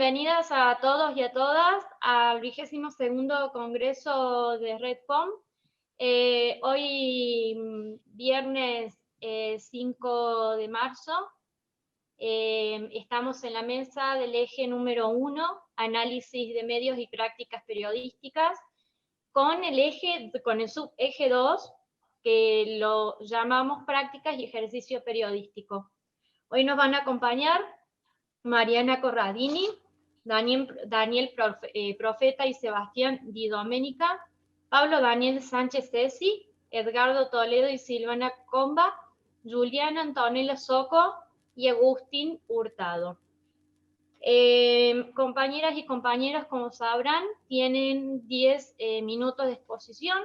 bienvenidas a todos y a todas al 22º Congreso de RedPOM. Hoy, viernes 5 de marzo, estamos en la mesa del eje número 1, análisis de medios y prácticas periodísticas, con el subeje 2, que lo llamamos prácticas y ejercicio periodístico. Hoy nos van a acompañar Mariana Corradini, Daniel Profeta y Sebastián Di Domenica, Pablo Daniel Sánchez Cesi, Edgardo Toledo y Silvana Comba, Juliana Antonella Soco y Agustín Hurtado. Compañeras y compañeros, como sabrán, tienen 10 minutos de exposición.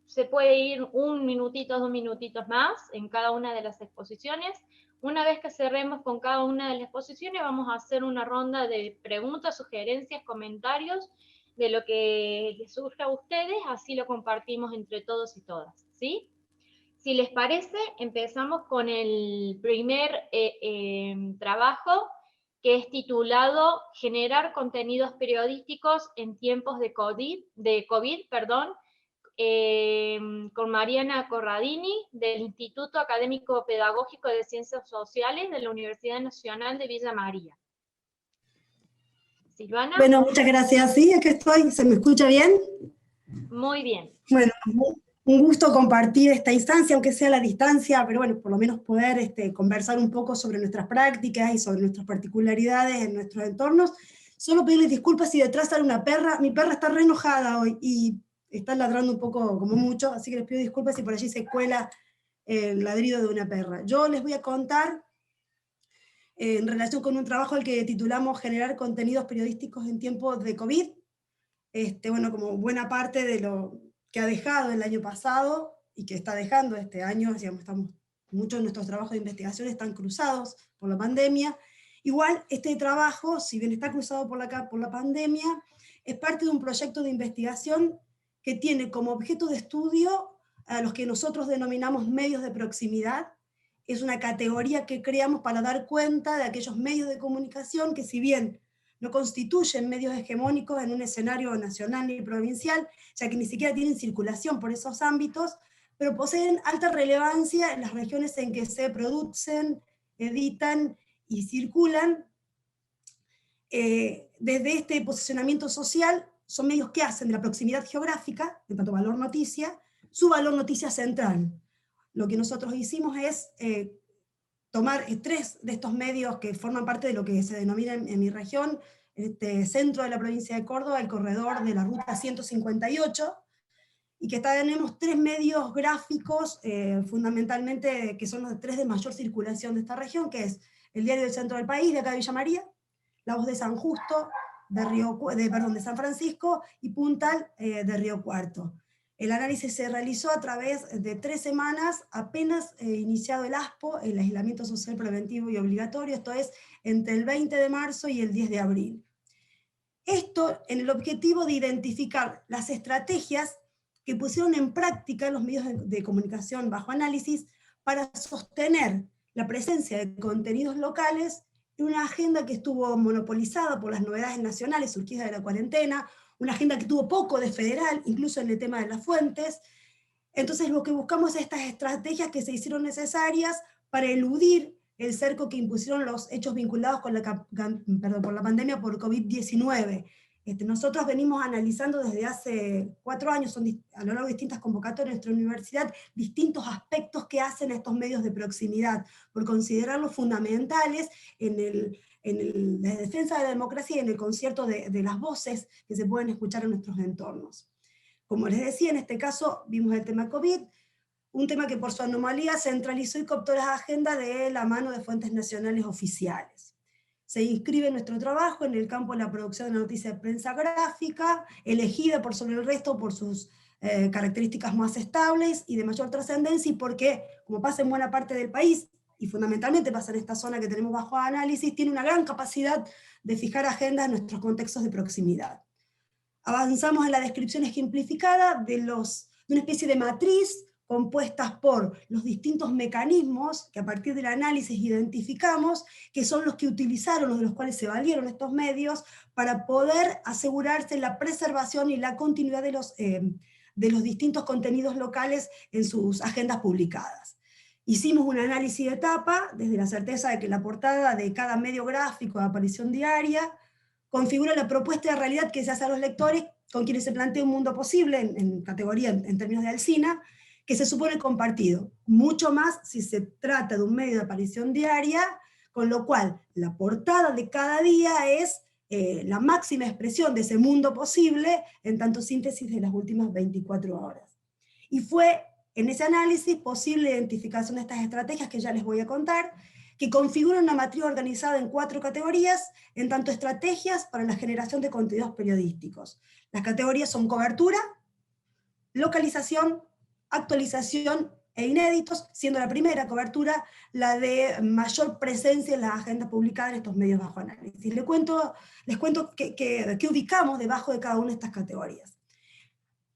Se puede ir 1 minutito, 2 minutitos más en cada una de las exposiciones. Una vez que cerremos con cada una de las exposiciones, vamos a hacer una ronda de preguntas, sugerencias, comentarios, de lo que les surja a ustedes, así lo compartimos entre todos y todas, ¿sí? Si les parece, empezamos con el primer trabajo, que es titulado Generar contenidos periodísticos en tiempos de COVID, con Mariana Corradini, del Instituto Académico Pedagógico de Ciencias Sociales de la Universidad Nacional de Villa María. Silvana. Bueno, muchas gracias. Sí, aquí estoy. ¿Se me escucha bien? Muy bien. Bueno, un gusto compartir esta instancia, aunque sea a la distancia, pero bueno, por lo menos poder conversar un poco sobre nuestras prácticas y sobre nuestras particularidades en nuestros entornos. Solo pedirles disculpas si detrás sale una perra. Mi perra está re enojada hoy y está ladrando un poco como mucho, así que les pido disculpas si por allí se cuela el ladrido de una perra. Yo les voy a contar en relación con un trabajo al que titulamos Generar contenidos periodísticos en tiempos de COVID. Bueno, como buena parte de lo que ha dejado el año pasado y que está dejando este año, digamos, muchos de nuestros trabajos de investigación están cruzados por la pandemia. Igual, este trabajo, si bien está cruzado por la pandemia, es parte de un proyecto de investigación que tiene como objeto de estudio a los que nosotros denominamos medios de proximidad. Es una categoría que creamos para dar cuenta de aquellos medios de comunicación que, si bien no constituyen medios hegemónicos en un escenario nacional ni provincial, ya que ni siquiera tienen circulación por esos ámbitos, pero poseen alta relevancia en las regiones en que se producen, editan y circulan. Desde este posicionamiento social, son medios que hacen de la proximidad geográfica, de tanto valor noticia, su valor noticia central. Lo que nosotros hicimos es tomar 3 de estos medios que forman parte de lo que se denomina en mi región, centro de la provincia de Córdoba, el corredor de la ruta 158, y que tenemos 3 medios gráficos, fundamentalmente, que son los 3 de mayor circulación de esta región, que es el Diario del Centro del País, de acá de Villa María, La Voz de San Justo, de San Francisco, y Puntal, de Río Cuarto. El análisis se realizó a través de 3 semanas, apenas iniciado el ASPO, el aislamiento social preventivo y obligatorio, esto es, entre el 20 de marzo y el 10 de abril. Esto en el objetivo de identificar las estrategias que pusieron en práctica los medios de comunicación bajo análisis para sostener la presencia de contenidos locales en una agenda que estuvo monopolizada por las novedades nacionales surgidas de la cuarentena, una agenda que tuvo poco de federal, incluso en el tema de las fuentes. Entonces lo que buscamos es estas estrategias que se hicieron necesarias para eludir el cerco que impusieron los hechos vinculados con por la pandemia por COVID-19. Nosotros venimos analizando desde hace 4 años, a lo largo de distintas convocatorias de nuestra universidad, distintos aspectos que hacen estos medios de proximidad, por considerarlos fundamentales en la defensa de la democracia y en el concierto de las voces que se pueden escuchar en nuestros entornos. Como les decía, en este caso vimos el tema COVID, un tema que por su anomalía centralizó y cooptó la agenda de la mano de fuentes nacionales oficiales. Se inscribe nuestro trabajo en el campo de la producción de la noticia de prensa gráfica, elegida por sobre el resto por sus características más estables y de mayor trascendencia, y porque, como pasa en buena parte del país, y fundamentalmente pasa en esta zona que tenemos bajo análisis, tiene una gran capacidad de fijar agendas en nuestros contextos de proximidad. Avanzamos en la descripción ejemplificada de una especie de matriz compuestas por los distintos mecanismos que a partir del análisis identificamos, que son los que utilizaron, o de los cuales se valieron estos medios, para poder asegurarse la preservación y la continuidad de los distintos contenidos locales en sus agendas publicadas. Hicimos un análisis de etapa, desde la certeza de que la portada de cada medio gráfico de aparición diaria configura la propuesta de realidad que se hace a los lectores, con quienes se plantea un mundo posible, en categoría, en términos de Alsina, que se supone compartido, mucho más si se trata de un medio de aparición diaria, con lo cual la portada de cada día es la máxima expresión de ese mundo posible, en tanto síntesis de las últimas 24 horas. Y fue en ese análisis posible la identificación de estas estrategias que ya les voy a contar, que configuran una matriz organizada en 4 categorías, en tanto estrategias para la generación de contenidos periodísticos. Las categorías son cobertura, localización, actualización e inéditos, siendo la primera cobertura la de mayor presencia en las agendas publicadas en estos medios bajo análisis. Les cuento qué ubicamos debajo de cada una de estas categorías.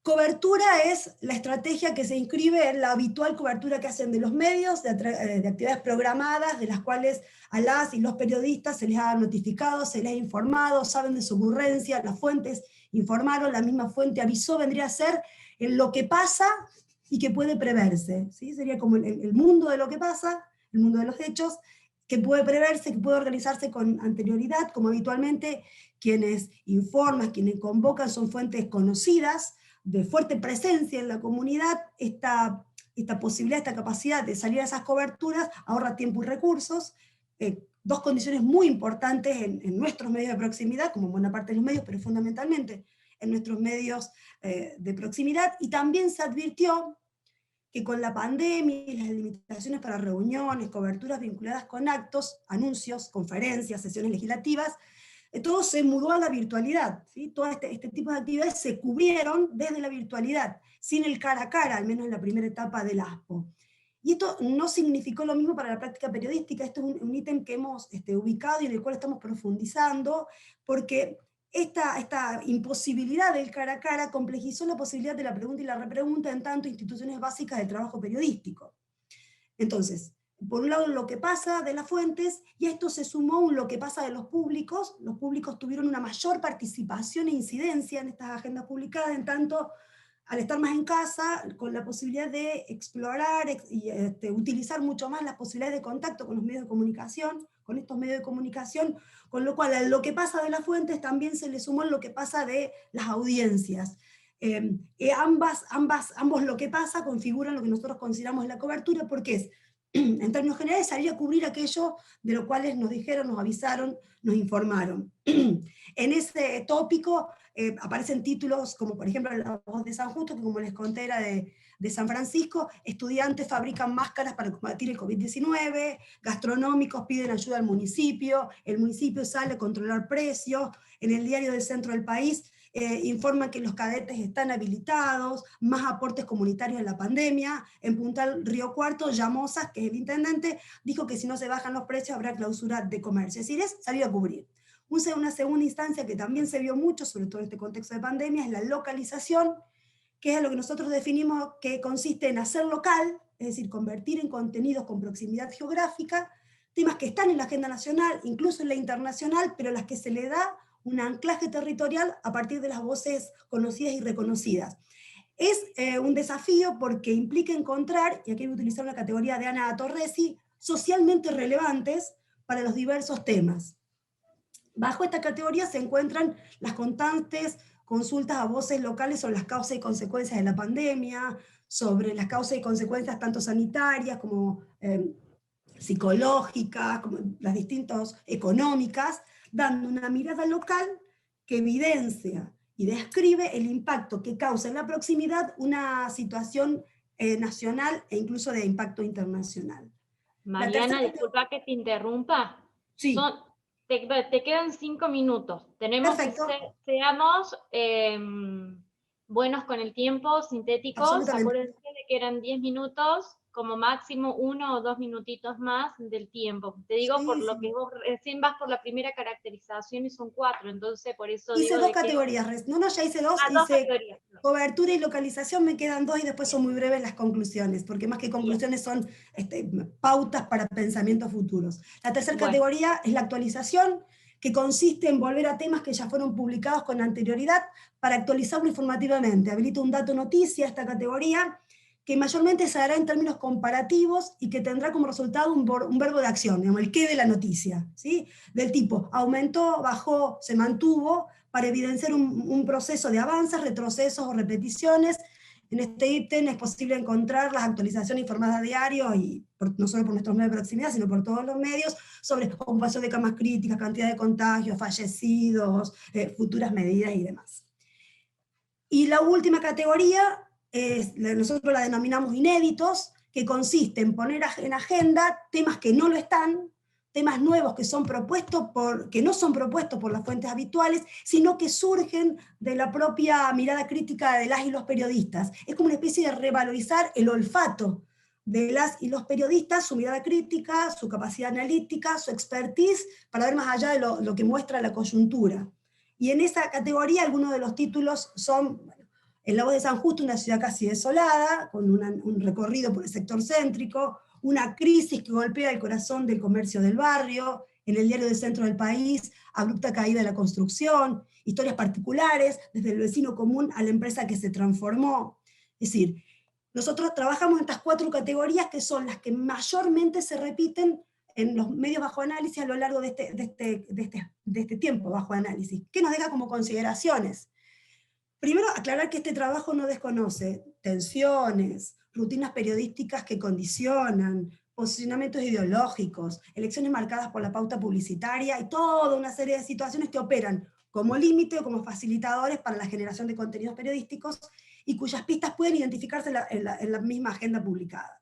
Cobertura es la estrategia que se inscribe en la habitual cobertura que hacen de los medios, de actividades programadas, de las cuales a las y los periodistas se les ha notificado, se les ha informado, saben de su ocurrencia, las fuentes informaron, la misma fuente avisó, vendría a ser lo que pasa y que puede preverse, ¿sí? Sería como el mundo de lo que pasa, el mundo de los hechos, que puede preverse, que puede organizarse con anterioridad, como habitualmente quienes informan, quienes convocan son fuentes conocidas, de fuerte presencia en la comunidad. Esta posibilidad, esta capacidad de salir a esas coberturas ahorra tiempo y recursos, dos condiciones muy importantes en nuestros medios de proximidad, como en buena parte de los medios, pero fundamentalmente en nuestros medios de proximidad, y también se advirtió que con la pandemia y las limitaciones para reuniones, coberturas vinculadas con actos, anuncios, conferencias, sesiones legislativas, todo se mudó a la virtualidad, ¿sí? Todo este tipo de actividades se cubrieron desde la virtualidad, sin el cara a cara, al menos en la primera etapa del ASPO. Y esto no significó lo mismo para la práctica periodística, esto es un ítem que hemos ubicado y en el cual estamos profundizando, porque esta imposibilidad del cara a cara complejizó la posibilidad de la pregunta y la repregunta en tanto instituciones básicas de trabajo periodístico. Entonces, por un lado lo que pasa de las fuentes, y a esto se sumó lo que pasa de los públicos tuvieron una mayor participación e incidencia en estas agendas publicadas, en tanto al estar más en casa, con la posibilidad de explorar y utilizar mucho más las posibilidades de contacto con los medios de comunicación, con estos medios de comunicación, con lo cual a lo que pasa de las fuentes también se le sumó lo que pasa de las audiencias. Ambos lo que pasa configuran lo que nosotros consideramos la cobertura, porque es, en términos generales, salir a cubrir aquello de lo cuales nos dijeron, nos avisaron, nos informaron. En ese tópico aparecen títulos como por ejemplo La Voz de San Justo, que como les conté era de San Francisco, estudiantes fabrican máscaras para combatir el COVID-19, gastronómicos piden ayuda al municipio, el municipio sale a controlar precios, en el diario del centro del país informan que los cadetes están habilitados, más aportes comunitarios en la pandemia. En Puntal Río Cuarto, Llamosas, que es el intendente, dijo que si no se bajan los precios habrá clausura de comercio. Es decir, es salir a cubrir. Una segunda instancia que también se vio mucho, sobre todo en este contexto de pandemia, es la localización, que es lo que nosotros definimos que consiste en hacer local, es decir, convertir en contenidos con proximidad geográfica, temas que están en la agenda nacional, incluso en la internacional, pero a las que se le da un anclaje territorial a partir de las voces conocidas y reconocidas. Es un desafío porque implica encontrar, y aquí voy a utilizar una categoría de Ana Torresi, socialmente relevantes para los diversos temas. Bajo esta categoría se encuentran las constantes consultas a voces locales sobre las causas y consecuencias de la pandemia, sobre las causas y consecuencias tanto sanitarias como psicológicas, como las distintas económicas, dando una mirada local que evidencia y describe el impacto que causa en la proximidad una situación nacional e incluso de impacto internacional. Mariana, disculpa que te interrumpa. Sí. Te quedan 5 minutos. Tenemos Perfecto. que seamos buenos con el tiempo, sintéticos. Acuérdense de que eran 10 minutos como máximo 1 o 2 minutitos más del tiempo. Te digo Sí, por lo sí. que vos recién vas por la primera caracterización y son 4, entonces por eso Hice digo 2 de que... categorías, no, ya hice 2, 2 hice categorías. cobertura y localización, me quedan 2 y después Bien, son muy breves las conclusiones, porque más que bien. conclusiones son pautas para pensamientos futuros. La tercera Bueno, categoría es la actualización, que consiste en volver a temas que ya fueron publicados con anterioridad para actualizarlo informativamente. Habilita un dato noticia esta categoría, que mayormente se hará en términos comparativos y que tendrá como resultado un verbo de acción, digamos, el qué de la noticia, ¿sí? Del tipo, aumentó, bajó, se mantuvo, para evidenciar un proceso de avances, retrocesos o repeticiones. En este ítem es posible encontrar las actualizaciones informadas a diario, y no solo por nuestros medios de proximidad, sino por todos los medios, sobre ocupación de camas críticas, cantidad de contagios, fallecidos, futuras medidas y demás. Y la última categoría, nosotros la denominamos inéditos, que consiste en poner en agenda temas que no lo están, temas nuevos que que no son propuestos por las fuentes habituales, sino que surgen de la propia mirada crítica de las y los periodistas. Es como una especie de revalorizar el olfato de las y los periodistas, su mirada crítica, su capacidad analítica, su expertise, para ver más allá de lo que muestra la coyuntura. Y en esa categoría algunos de los títulos son, bueno, En la voz de San Justo, una ciudad casi desolada, con un recorrido por el sector céntrico, una crisis que golpea el corazón del comercio del barrio, en el diario del centro del país, abrupta caída de la construcción, historias particulares, desde el vecino común a la empresa que se transformó. Es decir, nosotros trabajamos en estas 4 categorías que son las que mayormente se repiten en los medios bajo análisis a lo largo de este tiempo bajo análisis. ¿Qué nos deja como consideraciones? Primero, aclarar que este trabajo no desconoce tensiones, rutinas periodísticas que condicionan, posicionamientos ideológicos, elecciones marcadas por la pauta publicitaria y toda una serie de situaciones que operan como límite o como facilitadores para la generación de contenidos periodísticos y cuyas pistas pueden identificarse en la misma agenda publicada.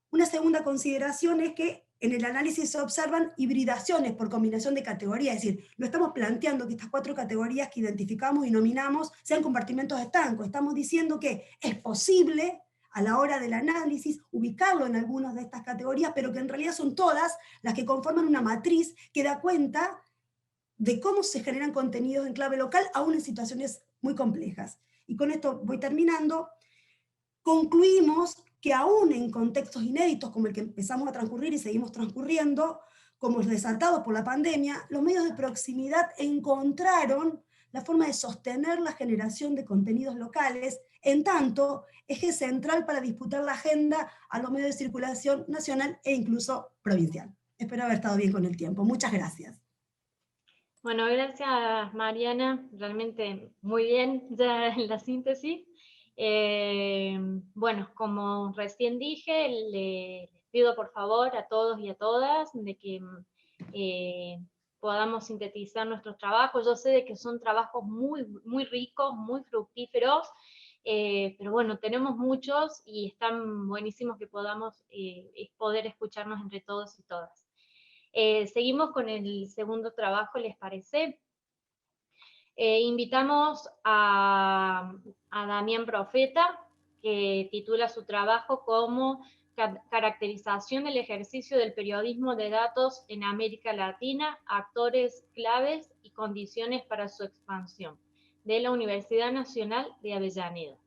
Una segunda consideración es que en el análisis se observan hibridaciones por combinación de categorías, es decir, no estamos planteando que estas 4 categorías que identificamos y nominamos sean compartimentos estancos, estamos diciendo que es posible a la hora del análisis ubicarlo en algunas de estas categorías, pero que en realidad son todas las que conforman una matriz que da cuenta de cómo se generan contenidos en clave local, aún en situaciones muy complejas. Y con esto voy terminando. Concluimos que aún en contextos inéditos como el que empezamos a transcurrir y seguimos transcurriendo, como los desatados por la pandemia, los medios de proximidad encontraron la forma de sostener la generación de contenidos locales, en tanto eje central para disputar la agenda a los medios de circulación nacional e incluso provincial. Espero haber estado bien con el tiempo. Muchas gracias. Bueno, gracias Mariana, realmente muy bien ya en la síntesis. Bueno, como recién dije, les pido por favor a todos y a todas de que podamos sintetizar nuestros trabajos. Yo sé de que son trabajos muy, muy ricos, muy fructíferos, pero bueno, tenemos muchos y están buenísimos que podamos poder escucharnos entre todos y todas. Seguimos con el segundo trabajo, ¿les parece? Invitamos a Damián Profeta, que titula su trabajo como Caracterización del ejercicio del periodismo de datos en América Latina, actores claves y condiciones para su expansión, de la Universidad Nacional de Avellaneda.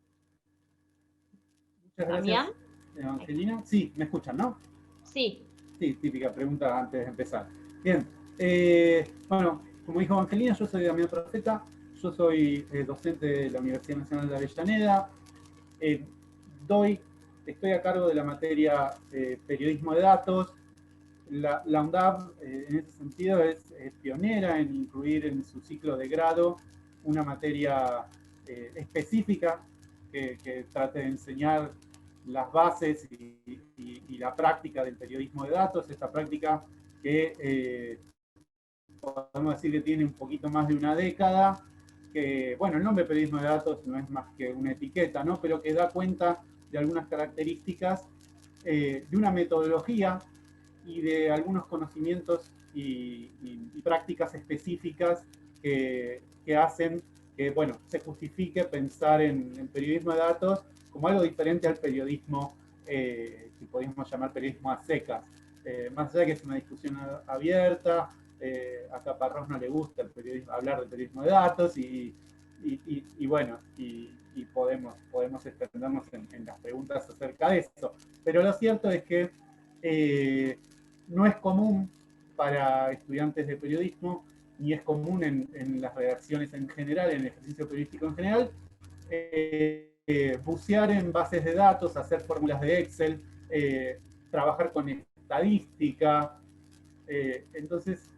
Muchas Damián. gracias, Angelina. Sí, me escuchan, ¿no? Sí. Sí, típica pregunta antes de empezar. Bien, bueno, como dijo Angelina, yo soy Damián Profeta, yo soy docente de la Universidad Nacional de Avellaneda, estoy a cargo de la materia periodismo de datos. La UNDAB, en ese sentido, es pionera en incluir en su ciclo de grado una materia específica que trate de enseñar las bases y la práctica del periodismo de datos, esta práctica que podemos decir que tiene un poquito más de una década, que, bueno, el nombre periodismo de datos no es más que una etiqueta, ¿no? Pero que da cuenta de algunas características de una metodología y de algunos conocimientos y prácticas específicas que hacen que, bueno, se justifique pensar en periodismo de datos como algo diferente al periodismo que podemos llamar periodismo a secas. Más allá de que es una discusión abierta, a Caparrós no le gusta el periodismo, hablar de periodismo de datos y bueno, podemos extendernos en las preguntas acerca de eso. Pero lo cierto es que no es común para estudiantes de periodismo, ni es común en las redacciones en general, en el ejercicio periodístico en general, bucear en bases de datos, hacer fórmulas de Excel, trabajar con estadística. Entonces,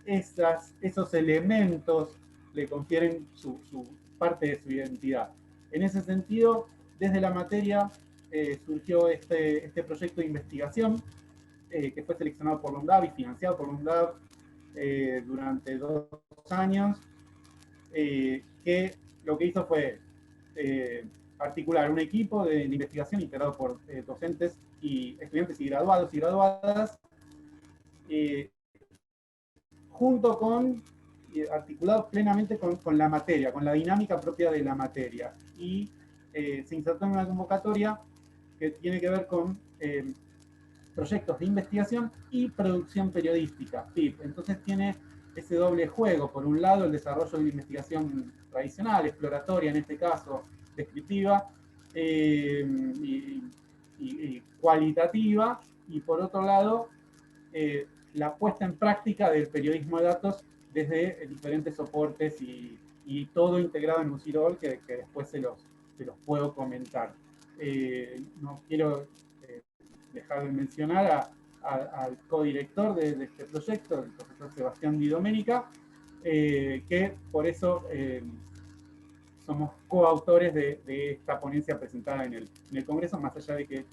esos elementos le confieren parte de su identidad. En ese sentido, desde la materia surgió este proyecto de investigación que fue seleccionado por la UNDAV y financiado por la UNDAV durante 2 años, que lo que hizo fue articular un equipo de investigación integrado por docentes y estudiantes y graduados y graduadas, junto con, articulado plenamente con la materia, con la dinámica propia de la materia. Y se insertó en una convocatoria que tiene que ver con proyectos de investigación y producción periodística, PIP. Entonces tiene ese doble juego. Por un lado, el desarrollo de la investigación tradicional, exploratoria en este caso, descriptiva y cualitativa, y por otro lado, la puesta en práctica del periodismo de datos desde diferentes soportes y todo integrado en un CIROL que después se los puedo comentar. No quiero dejar de mencionar al codirector de este proyecto, el profesor Sebastián Di Domenica, que por eso somos coautores de esta ponencia presentada en el Congreso, más allá de que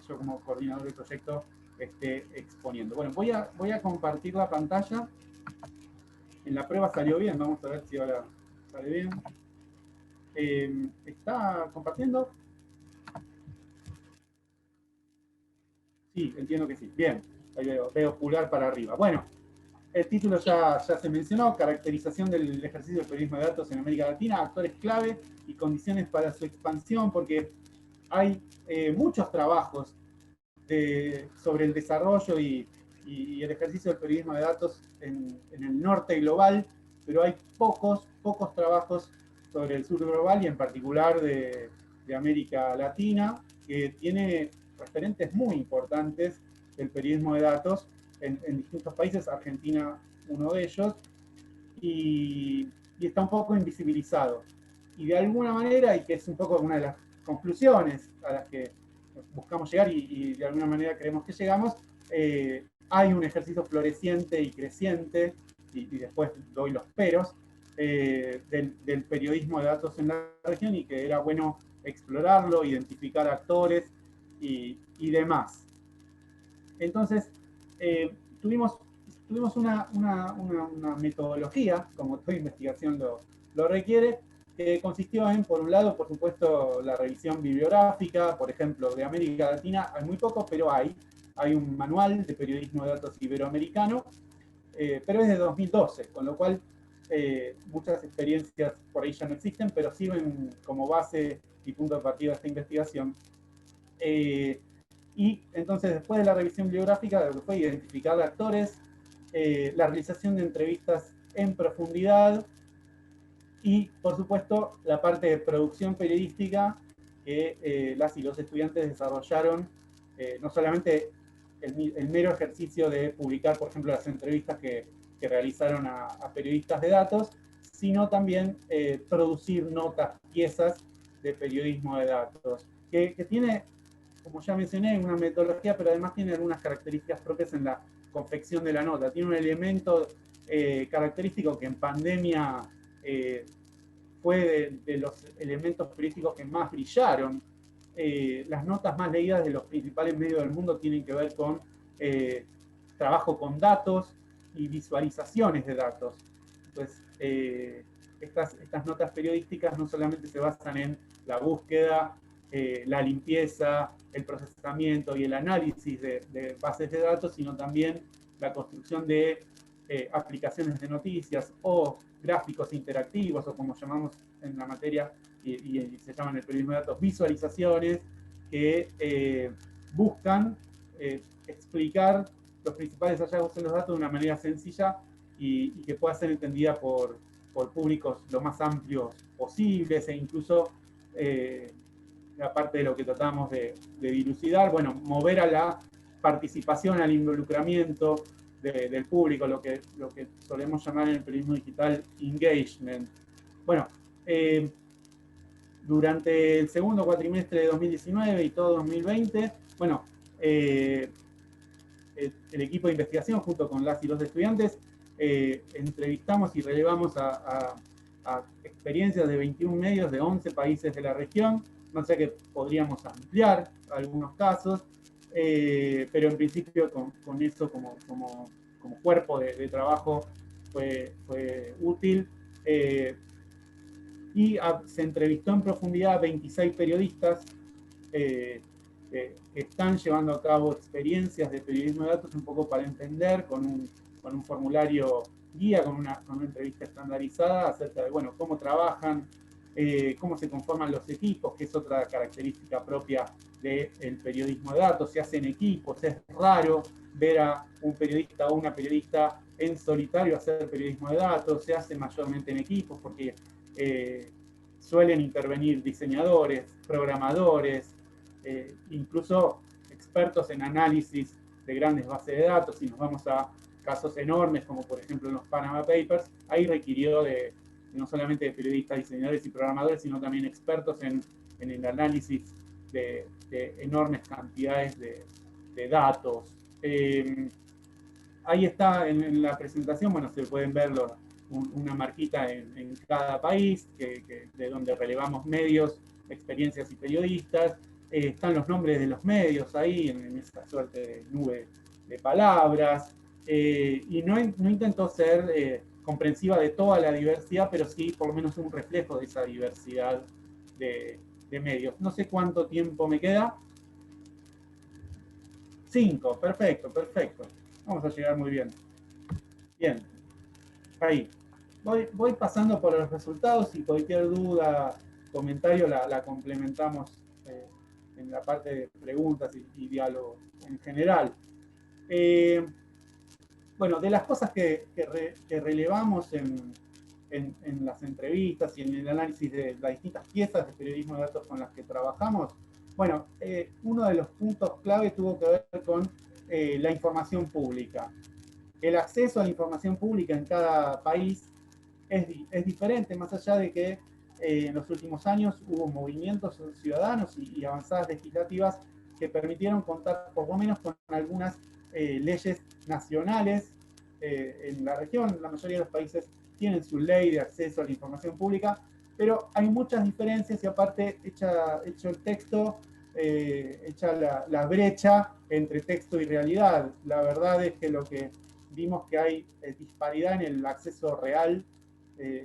yo como coordinador del proyecto esté exponiendo. Bueno, voy a compartir la pantalla. En la prueba salió bien, vamos a ver si ahora sale bien. ¿Está compartiendo? Sí, entiendo que sí. Bien, ahí veo pulgar para arriba. Bueno, el título ya se mencionó: caracterización del ejercicio del periodismo de datos en América Latina, actores clave y condiciones para su expansión, porque hay muchos trabajos sobre el desarrollo y el ejercicio del periodismo de datos en el norte global, pero hay pocos trabajos sobre el sur global y en particular de América Latina, que tiene referentes muy importantes del periodismo de datos en distintos países, Argentina uno de ellos, y está un poco invisibilizado. Y de alguna manera, y que es un poco una de las conclusiones a las que buscamos llegar y de alguna manera creemos que llegamos, hay un ejercicio floreciente y creciente, y después doy los peros, del periodismo de datos en la región, y que era bueno explorarlo, identificar actores y demás. Entonces, tuvimos una metodología, como toda investigación lo requiere, que consistió en, por un lado, por supuesto, la revisión bibliográfica. Por ejemplo, de América Latina hay muy poco, pero hay un manual de periodismo de datos iberoamericano, pero es de 2012, con lo cual muchas experiencias por ahí ya no existen, pero sirven como base y punto de partida de esta investigación. Y entonces, después de la revisión bibliográfica, lo que fue identificar actores, la realización de entrevistas en profundidad, y, por supuesto, la parte de producción periodística que las y los estudiantes desarrollaron, no solamente el mero ejercicio de publicar, por ejemplo, las entrevistas que realizaron a periodistas de datos, sino también producir notas, piezas de periodismo de datos, que tiene, como ya mencioné, una metodología, pero además tiene algunas características propias en la confección de la nota. Tiene un elemento característico que en pandemia fue de los elementos periodísticos que más brillaron. Las notas más leídas de los principales medios del mundo tienen que ver con trabajo con datos y visualizaciones de datos. Entonces, estas notas periodísticas no solamente se basan en la búsqueda, la limpieza, el procesamiento y el análisis de bases de datos, sino también la construcción de aplicaciones de noticias o gráficos interactivos, o como llamamos en la materia y se llaman el periodismo de datos, visualizaciones, que buscan explicar los principales hallazgos en los datos de una manera sencilla y que pueda ser entendida por públicos lo más amplios posibles, e incluso, aparte de lo que tratamos de dilucidar, bueno, mover a la participación, al involucramiento del público, lo que solemos llamar en el periodismo digital engagement. Bueno, durante el segundo cuatrimestre de 2019 y todo 2020, bueno, el equipo de investigación junto con las y los estudiantes entrevistamos y relevamos a experiencias de 21 medios de 11 países de la región. No sé que podríamos ampliar algunos casos, pero en principio con eso como cuerpo de trabajo fue útil. Y se entrevistó en profundidad a 26 periodistas que están llevando a cabo experiencias de periodismo de datos un poco para entender, con un formulario guía, con una entrevista estandarizada acerca de, bueno, cómo trabajan, cómo se conforman los equipos, que es otra característica propia del periodismo de datos. Se hacen equipos, es raro ver a un periodista o una periodista en solitario hacer periodismo de datos, se hace mayormente en equipos porque suelen intervenir diseñadores, programadores, incluso expertos en análisis de grandes bases de datos. Si nos vamos a casos enormes, como por ejemplo en los Panama Papers, ahí requirió no solamente de periodistas, diseñadores y programadores, sino también expertos en el análisis de enormes cantidades de datos. Ahí está en la presentación, bueno, se pueden ver una marquita en cada país, de donde relevamos medios, experiencias y periodistas. Están los nombres de los medios ahí, en esa suerte de nube de palabras. Y no intentó ser comprensiva de toda la diversidad, pero sí por lo menos un reflejo de esa diversidad de medios. No sé cuánto tiempo me queda. 5, perfecto. Vamos a llegar muy bien. Bien, ahí. Voy pasando por los resultados y cualquier duda, comentario la complementamos en la parte de preguntas y diálogo en general. Bueno, de las cosas que relevamos en las entrevistas y en el análisis de las distintas piezas de periodismo de datos con las que trabajamos, bueno, uno de los puntos clave tuvo que ver con la información pública. El acceso a la información pública en cada país es diferente, más allá de que en los últimos años hubo movimientos ciudadanos y avanzadas legislativas que permitieron contar por lo menos con algunas leyes nacionales en la región. La mayoría de los países tienen su ley de acceso a la información pública, pero hay muchas diferencias y aparte hecho el texto, hecha la brecha entre texto y realidad. La verdad es que lo que vimos que hay disparidad en el acceso real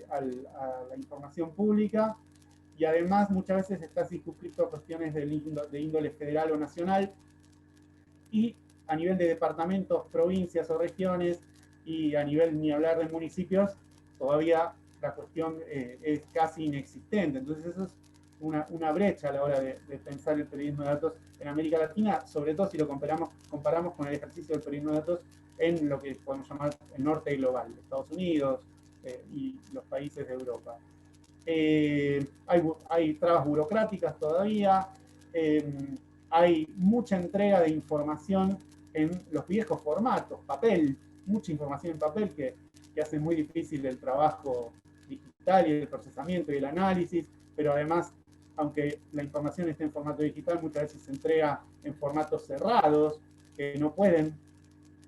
a la información pública, y además muchas veces está circunscrito a cuestiones de índole federal o nacional, y a nivel de departamentos, provincias o regiones, y a nivel ni hablar de municipios, todavía la cuestión es casi inexistente. Entonces eso es una brecha a la hora de pensar el periodismo de datos en América Latina, sobre todo si lo comparamos con el ejercicio del periodismo de datos en lo que podemos llamar el norte global, Estados Unidos y los países de Europa. Hay trabas burocráticas todavía, hay mucha entrega de información en los viejos formatos, papel, mucha información en papel que hace muy difícil el trabajo digital y el procesamiento y el análisis, pero además, aunque la información esté en formato digital, muchas veces se entrega en formatos cerrados, que no pueden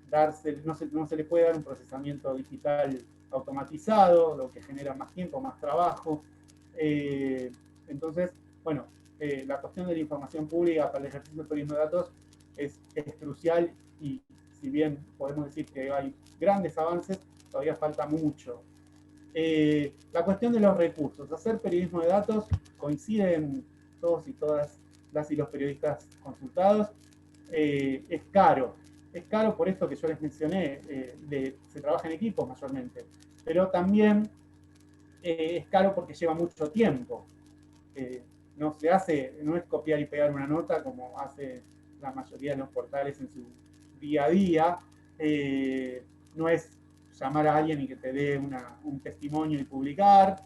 darse, no se le puede dar un procesamiento digital automatizado, lo que genera más tiempo, más trabajo. Entonces, bueno, la cuestión de la información pública para el ejercicio del periodismo de datos es crucial, y si bien podemos decir que hay grandes avances, todavía falta mucho. La cuestión de los recursos. Hacer periodismo de datos, coinciden todos y todas las y los periodistas consultados, es caro. Es caro por esto que yo les mencioné, se trabaja en equipos mayormente, pero también es caro porque lleva mucho tiempo. No es copiar y pegar una nota como hace la mayoría de los portales en su día a día. No es llamar a alguien y que te dé un testimonio y publicar.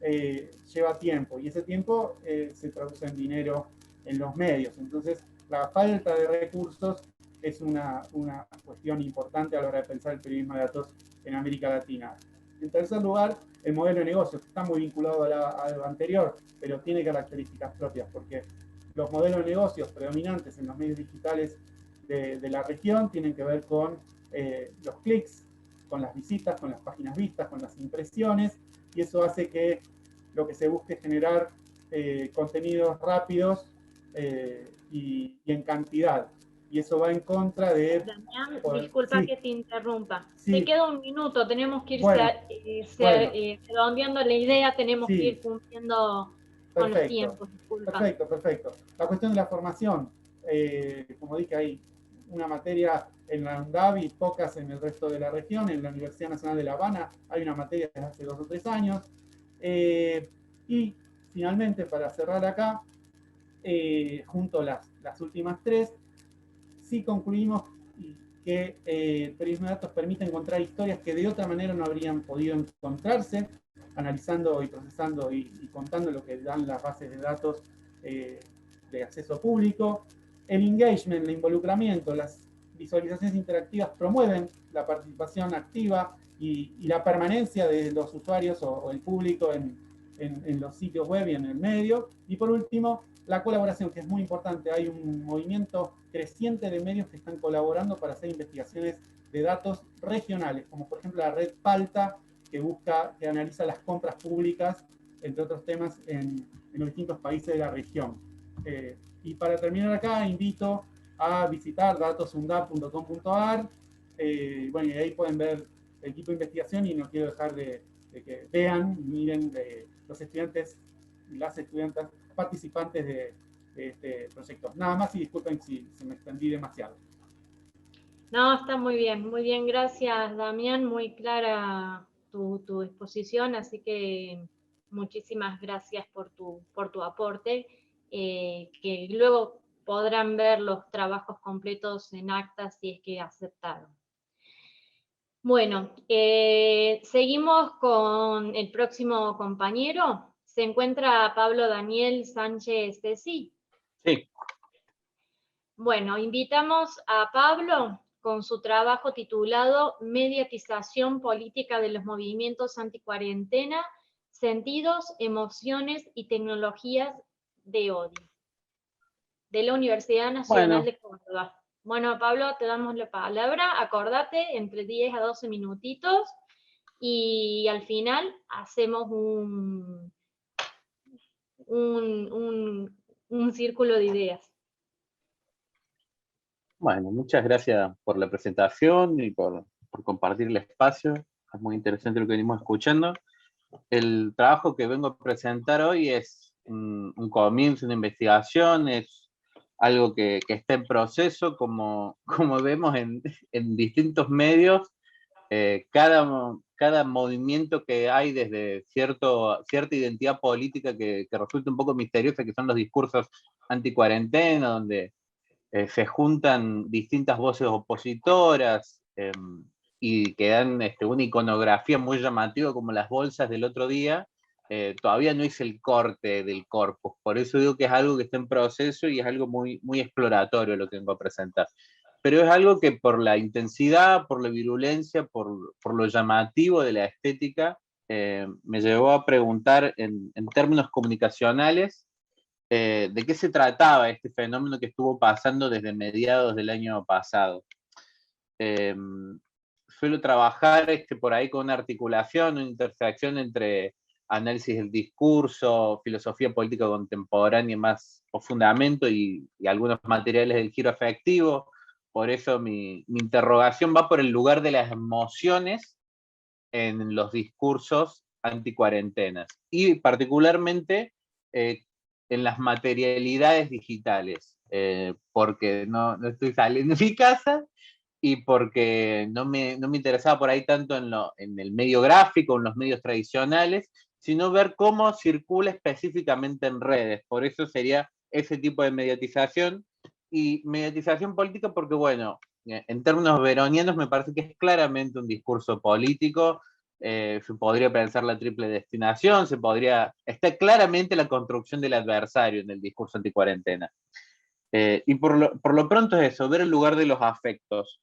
Lleva tiempo, y ese tiempo se traduce en dinero en los medios. Entonces, la falta de recursos es una cuestión importante a la hora de pensar el periodismo de datos en América Latina. En tercer lugar, el modelo de negocio, que está muy vinculado a lo anterior, pero tiene características propias, porque los modelos de negocios predominantes en los medios digitales de la región tienen que ver con los clics, con las visitas, con las páginas vistas, con las impresiones, y eso hace que lo que se busque es generar contenidos rápidos y en cantidad. Y eso va en contra de... Damián, disculpa sí, que te interrumpa. sí. Te queda un minuto, tenemos que ir redondeando la idea, tenemos que ir cumpliendo con los tiempos. Disculpa. Perfecto. La cuestión de la formación, como dije, hay una materia en la UNDAV y pocas en el resto de la región. En la Universidad Nacional de La Habana hay una materia desde hace 2 o 3 años. Y finalmente, para cerrar acá, junto a las últimas 3, sí concluimos que el periodismo de datos permite encontrar historias que de otra manera no habrían podido encontrarse, analizando y procesando y contando lo que dan las bases de datos de acceso público. El engagement, el involucramiento, las visualizaciones interactivas promueven la participación activa y la permanencia de los usuarios o el público en los sitios web y en el medio. Y por último, la colaboración, que es muy importante. Hay un movimiento creciente de medios que están colaborando para hacer investigaciones de datos regionales, como por ejemplo la red Palta, que analiza las compras públicas, entre otros temas, en los distintos países de la región. Y para terminar acá, invito a visitar datosundab.com.ar. Bueno, y ahí pueden ver el equipo de investigación, y no quiero dejar de que vean y miren los estudiantes y las estudiantas participantes de este proyecto. Nada más, y disculpen si me extendí demasiado. No, está muy bien, gracias Damián, muy clara tu exposición, así que muchísimas gracias por tu aporte, que luego podrán ver los trabajos completos en acta si es que aceptaron. Bueno, seguimos con el próximo compañero. ¿Se encuentra Pablo Daniel Sánchez Ceci? Sí. Bueno, invitamos a Pablo con su trabajo titulado Mediatización política de los movimientos anticuarentena, sentidos, emociones y tecnologías de odio, de la Universidad Nacional de Córdoba. Bueno, Pablo, te damos la palabra. Acordate, entre 10 a 12 minutitos, y al final hacemos un círculo de ideas. Bueno, muchas gracias por la presentación y por compartir el espacio. Es muy interesante lo que venimos escuchando. El trabajo que vengo a presentar hoy es un comienzo, una investigación, es algo que está en proceso, como vemos en distintos medios. Cada movimiento que hay desde cierta identidad política que resulta un poco misteriosa, que son los discursos anticuarentena, donde se juntan distintas voces opositoras y que dan una iconografía muy llamativa, como las bolsas del otro día. Todavía no hice el corte del corpus, por eso digo que es algo que está en proceso y es algo muy, muy exploratorio lo que vengo a presentar. Pero es algo que por la intensidad, por la virulencia, por lo llamativo de la estética, me llevó a preguntar en términos comunicacionales de qué se trataba este fenómeno que estuvo pasando desde mediados del año pasado. Suelo trabajar por ahí con una articulación, una intersección entre análisis del discurso, filosofía política contemporánea más o fundamento y algunos materiales del giro afectivo. Por eso mi interrogación va por el lugar de las emociones en los discursos anticuarentenas y particularmente en las materialidades digitales, porque no estoy saliendo de mi casa y porque no me interesaba por ahí tanto en el medio gráfico, en los medios tradicionales, sino ver cómo circula específicamente en redes. Por eso sería ese tipo de mediatización y mediatización política porque, bueno, en términos veronianos me parece que es claramente un discurso político. Se podría pensar la triple destinación, está claramente la construcción del adversario en el discurso anticuarentena. Y por lo pronto es eso, ver el lugar de los afectos.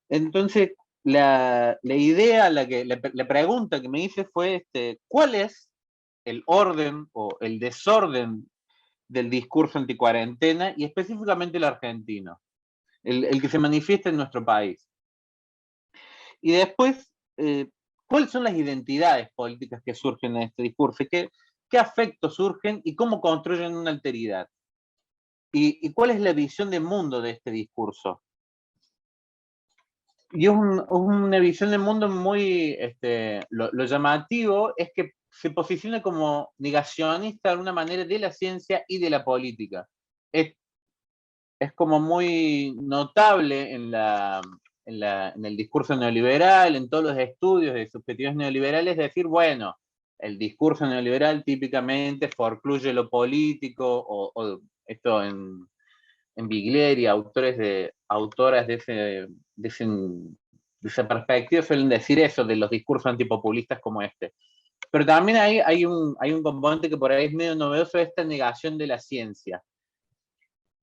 Entonces, la idea, la pregunta que me hice fue, ¿cuál es el orden o el desorden del discurso anticuarentena y específicamente el argentino, el que se manifiesta en nuestro país? Y después, ¿cuáles son las identidades políticas que surgen en este discurso? ¿Qué afectos surgen y cómo construyen una alteridad? ¿Y cuál es la visión de mundo de este discurso? Y es una visión de mundo muy, lo llamativo es que se posiciona como negacionista de alguna manera de la ciencia y de la política. Es como muy notable en el discurso neoliberal, en todos los estudios de subjetivos neoliberales, decir, bueno, el discurso neoliberal típicamente forcluye lo político, o esto en Bigleri, autoras de esa perspectiva suelen decir eso de los discursos antipopulistas como este. Pero también hay un componente que por ahí es medio novedoso, esta negación de la ciencia.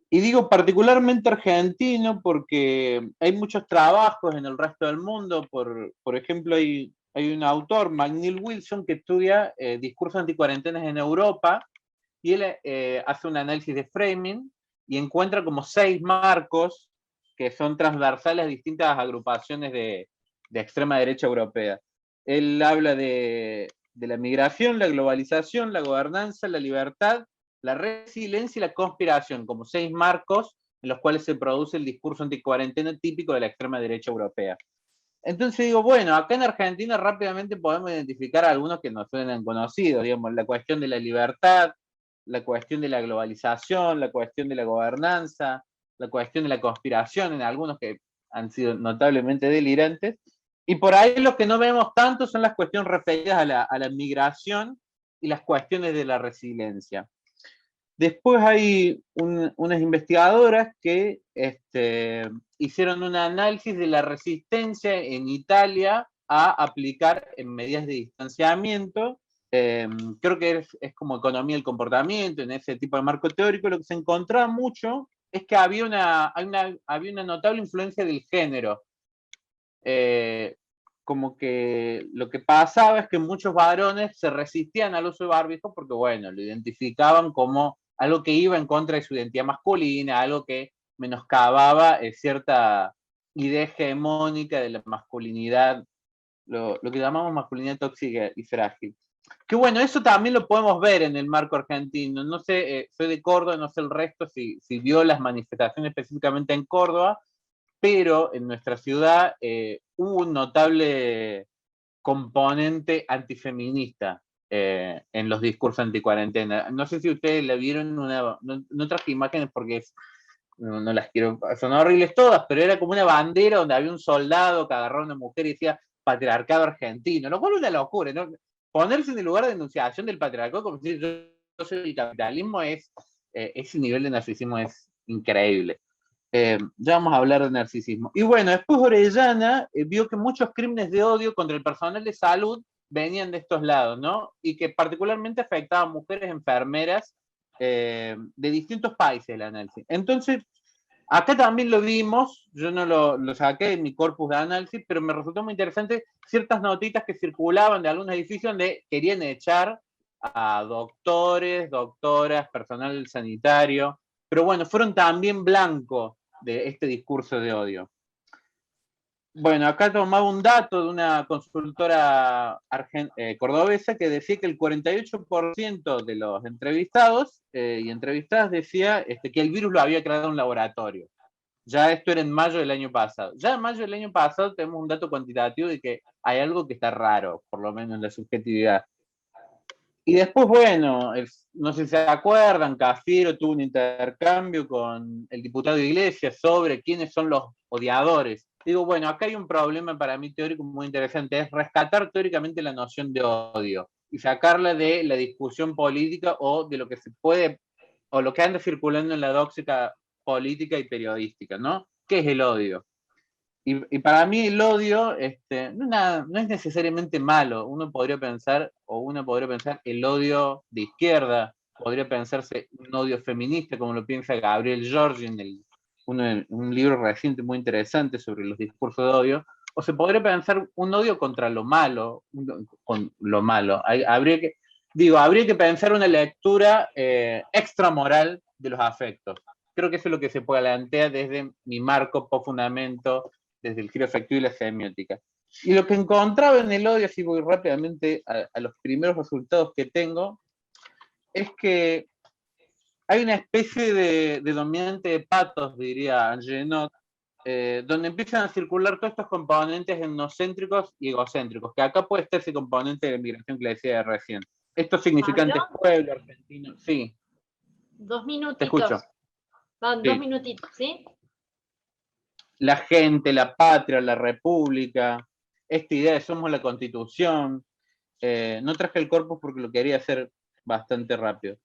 Y digo particularmente argentino porque hay muchos trabajos en el resto del mundo. Por ejemplo, hay un autor, McNeill Wilson, que estudia discursos anticuarentenas en Europa, y él hace un análisis de framing y encuentra como 6 marcos que son transversales a distintas agrupaciones de extrema derecha europea. Él habla de la migración, la globalización, la gobernanza, la libertad, la resiliencia y la conspiración, como 6 marcos en los cuales se produce el discurso anticuarentena típico de la extrema derecha europea. Entonces digo, bueno, acá en Argentina rápidamente podemos identificar algunos que nos suenan conocidos, digamos, la cuestión de la libertad, la cuestión de la globalización, la cuestión de la gobernanza, la cuestión de la conspiración, en algunos que han sido notablemente delirantes, y por ahí lo que no vemos tanto son las cuestiones referidas a la migración y las cuestiones de la resiliencia. Después hay unas investigadoras que hicieron un análisis de la resistencia en Italia a aplicar en medidas de distanciamiento. Creo que es como economía del comportamiento, en ese tipo de marco teórico. Lo que se encontraba mucho es que había una notable influencia del género. Como que lo que pasaba es que muchos varones se resistían al uso de barbijo porque, bueno, lo identificaban como algo que iba en contra de su identidad masculina, algo que menoscababa cierta idea hegemónica de la masculinidad, lo que llamamos masculinidad tóxica y frágil. Que bueno, eso también lo podemos ver en el marco argentino. No sé, soy de Córdoba, no sé el resto si vio las manifestaciones específicamente en Córdoba, pero en nuestra ciudad hubo un notable componente antifeminista en los discursos anticuarentena. No sé si ustedes la vieron, no traje imágenes porque no las quiero, son horribles todas, pero era como una bandera donde había un soldado que agarró a una mujer y decía patriarcado argentino, lo cual es una locura, ¿no? Ponerse en el lugar de denunciación del patriarcado como si yo soy el capitalismo, ese nivel de narcisismo es increíble. Ya vamos a hablar de narcisismo. Y bueno, después Orellana vio que muchos crímenes de odio contra el personal de salud venían de estos lados, ¿no? Y que particularmente afectaban a mujeres enfermeras de distintos países el análisis. Entonces, acá también lo vimos, yo no lo saqué de mi corpus de análisis, pero me resultó muy interesante ciertas notitas que circulaban de algunos edificios donde querían echar a doctores, doctoras, personal sanitario, pero bueno, fueron también blancos de este discurso de odio. Bueno, acá tomaba un dato de una consultora cordobesa que decía que el 48% de los entrevistados y entrevistadas decía que el virus lo había creado un laboratorio. Ya esto era en mayo del año pasado. Ya en mayo del año pasado tenemos un dato cuantitativo de que hay algo que está raro, por lo menos en la subjetividad. Y después, bueno, no sé si se acuerdan, Cafiero tuvo un intercambio con el diputado Iglesias sobre quiénes son los odiadores. Digo, bueno, acá hay un problema para mí teórico muy interesante, es rescatar teóricamente la noción de odio y sacarla de la discusión política o de lo que se puede, o lo que anda circulando en la política y periodística, ¿no? ¿Qué es el odio? Y para mí el odio no es necesariamente malo. Uno podría pensar el odio de izquierda, podría pensarse un odio feminista, como lo piensa Gabriel Giorgi en un libro reciente muy interesante sobre los discursos de odio, o se podría pensar un odio contra lo malo, con lo malo. Habría que pensar una lectura extramoral de los afectos. Creo que eso es lo que se plantea desde mi marco post-fundamento, desde el giro afectivo y la semiótica. Y lo que encontraba en el odio, así voy rápidamente a los primeros resultados que tengo, es que hay una especie de dominante de patos, diría Genot, donde empiezan a circular todos estos componentes etnocéntricos y egocéntricos, que acá puede estar ese componente de la migración que le decía recién. Estos significantes pueblos argentinos, sí. 2 minutitos. Te escucho. Van, sí. 2 minutitos, ¿sí? La gente, la patria, la república, esta idea de somos la constitución. No traje el corpus porque lo quería hacer bastante rápido.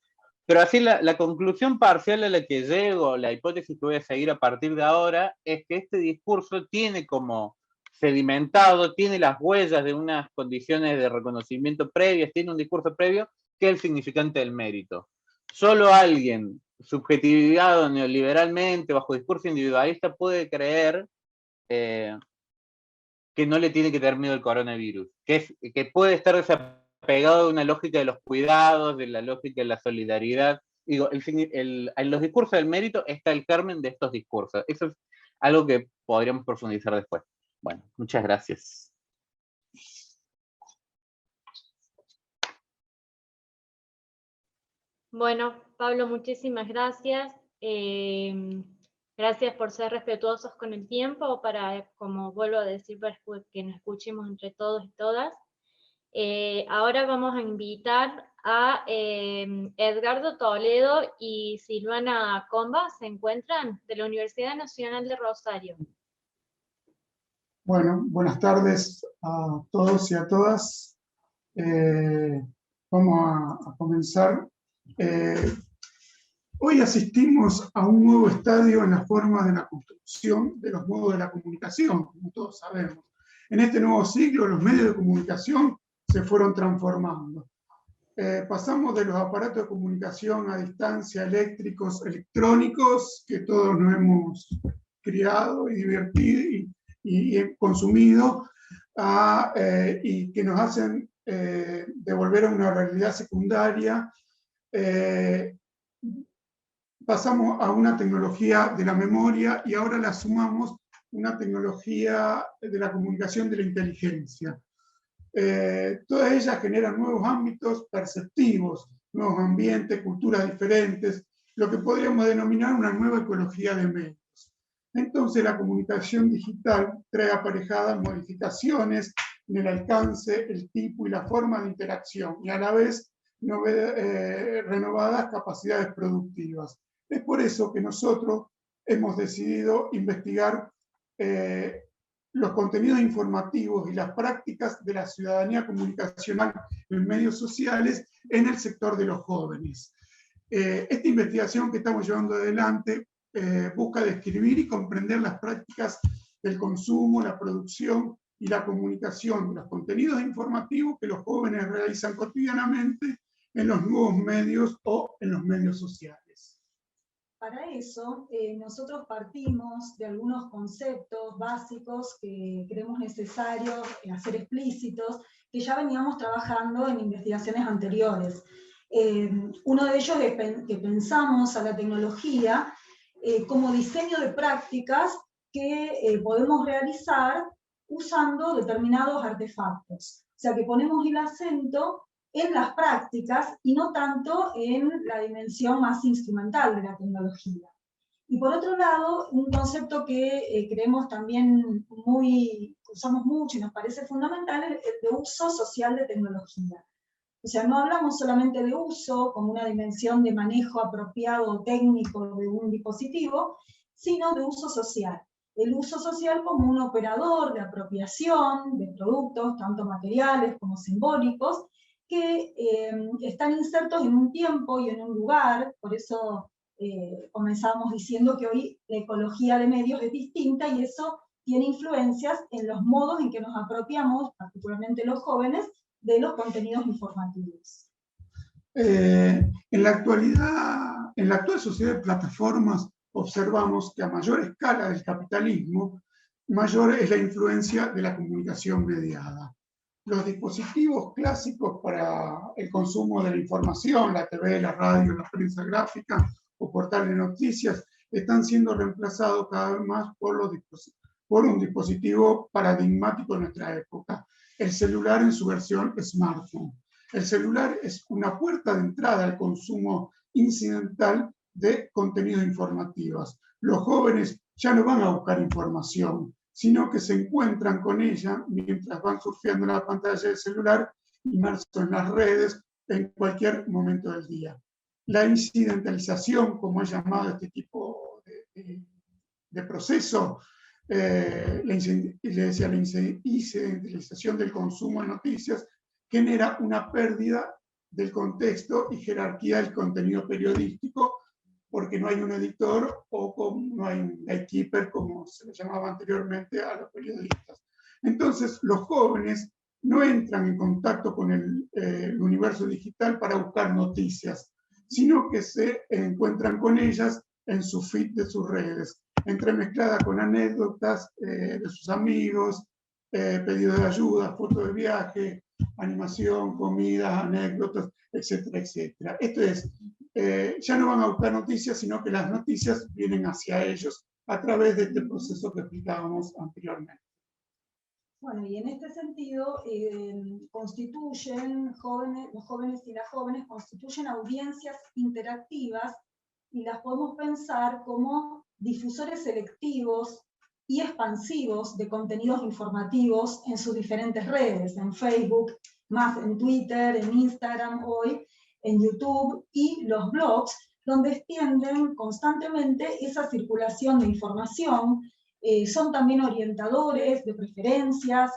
Pero así la conclusión parcial a la que llego, la hipótesis que voy a seguir a partir de ahora, es que este discurso tiene como sedimentado, tiene las huellas de unas condiciones de reconocimiento previas, tiene un discurso previo, que es el significante del mérito. Solo alguien subjetivizado neoliberalmente, bajo discurso individualista, puede creer que no le tiene que tener miedo al coronavirus, que puede estar desapegado de una lógica de los cuidados, de la lógica de la solidaridad. Digo, en los discursos del mérito está el germen de estos discursos. Eso es algo que podríamos profundizar después. Bueno, muchas gracias. Bueno, Pablo, muchísimas gracias. Gracias por ser respetuosos con el tiempo, para, como vuelvo a decir, para que nos escuchemos entre todos y todas. Ahora vamos a invitar a Edgardo Toledo y Silvana Comba, ¿se encuentran? De la Universidad Nacional de Rosario. Bueno, buenas tardes a todos y a todas. Vamos a comenzar. Hoy asistimos a un nuevo estadio en la forma de la construcción de los modos de la comunicación, como todos sabemos. En este nuevo siglo, los medios de comunicación se fueron transformando. Pasamos de los aparatos de comunicación a distancia, eléctricos, electrónicos, que todos nos hemos criado y divertido y consumido, y que nos hacen devolver a una realidad secundaria. Pasamos a una tecnología de la memoria y ahora la sumamos una tecnología de la comunicación de la inteligencia. Todas ellas generan nuevos ámbitos perceptivos, nuevos ambientes, culturas diferentes, lo que podríamos denominar una nueva ecología de medios. Entonces la comunicación digital trae aparejadas modificaciones en el alcance, el tipo y la forma de interacción, y a la vez renovadas capacidades productivas. Es por eso que nosotros hemos decidido investigar los contenidos informativos y las prácticas de la ciudadanía comunicacional en medios sociales en el sector de los jóvenes. Esta investigación que estamos llevando adelante busca describir y comprender las prácticas del consumo, la producción y la comunicación de los contenidos informativos que los jóvenes realizan cotidianamente en los nuevos medios o en los medios sociales. Para eso, nosotros partimos de algunos conceptos básicos que creemos necesarios hacer explícitos, que ya veníamos trabajando en investigaciones anteriores. Uno de ellos es que pensamos a la tecnología como diseño de prácticas que podemos realizar usando determinados artefactos. O sea, que ponemos el acento en las prácticas y no tanto en la dimensión más instrumental de la tecnología. Y por otro lado, un concepto que creemos también usamos mucho y nos parece fundamental, es el de uso social de tecnología. O sea, no hablamos solamente de uso como una dimensión de manejo apropiado técnico de un dispositivo, sino de uso social. El uso social como un operador de apropiación de productos, tanto materiales como simbólicos, que están insertos en un tiempo y en un lugar, por eso Comenzábamos diciendo que hoy la ecología de medios es distinta y eso tiene influencias en los modos en que nos apropiamos, particularmente los jóvenes, de los contenidos informativos. En la actualidad, en la actual sociedad de plataformas, observamos que a mayor escala del capitalismo, mayor es la influencia de la comunicación mediada. Los dispositivos clásicos para el consumo de la información, la TV, la radio, la prensa gráfica o portales de noticias, están siendo reemplazados cada vez más por un dispositivo paradigmático de nuestra época, el celular en su versión smartphone. El celular es una puerta de entrada al consumo incidental de contenidos informativos. Los jóvenes ya no van a buscar información, sino que se encuentran con ella mientras van surfeando en la pantalla del celular, inmersos en las redes, en cualquier momento del día. La incidentalización, como es llamado este tipo de proceso, la incidentalización del consumo de noticias, genera una pérdida del contexto y jerarquía del contenido periodístico, porque no hay un editor o no hay un gatekeeper, como se le llamaba anteriormente a los periodistas. Entonces, los jóvenes no entran en contacto con el universo digital para buscar noticias, sino que se encuentran con ellas en su feed de sus redes, entremezclada con anécdotas de sus amigos, pedidos de ayuda, fotos de viaje, animación, comida, anécdotas, etcétera, etcétera. Esto es, ya no van a buscar noticias, sino que las noticias vienen hacia ellos a través de este proceso que explicábamos anteriormente. Bueno, y en este sentido, los jóvenes y las jóvenes constituyen audiencias interactivas y las podemos pensar como difusores selectivos y expansivos de contenidos informativos en sus diferentes redes, en Facebook, más en Twitter, en Instagram hoy, en YouTube, y los blogs, donde extienden constantemente esa circulación de información. Son también orientadores de preferencias,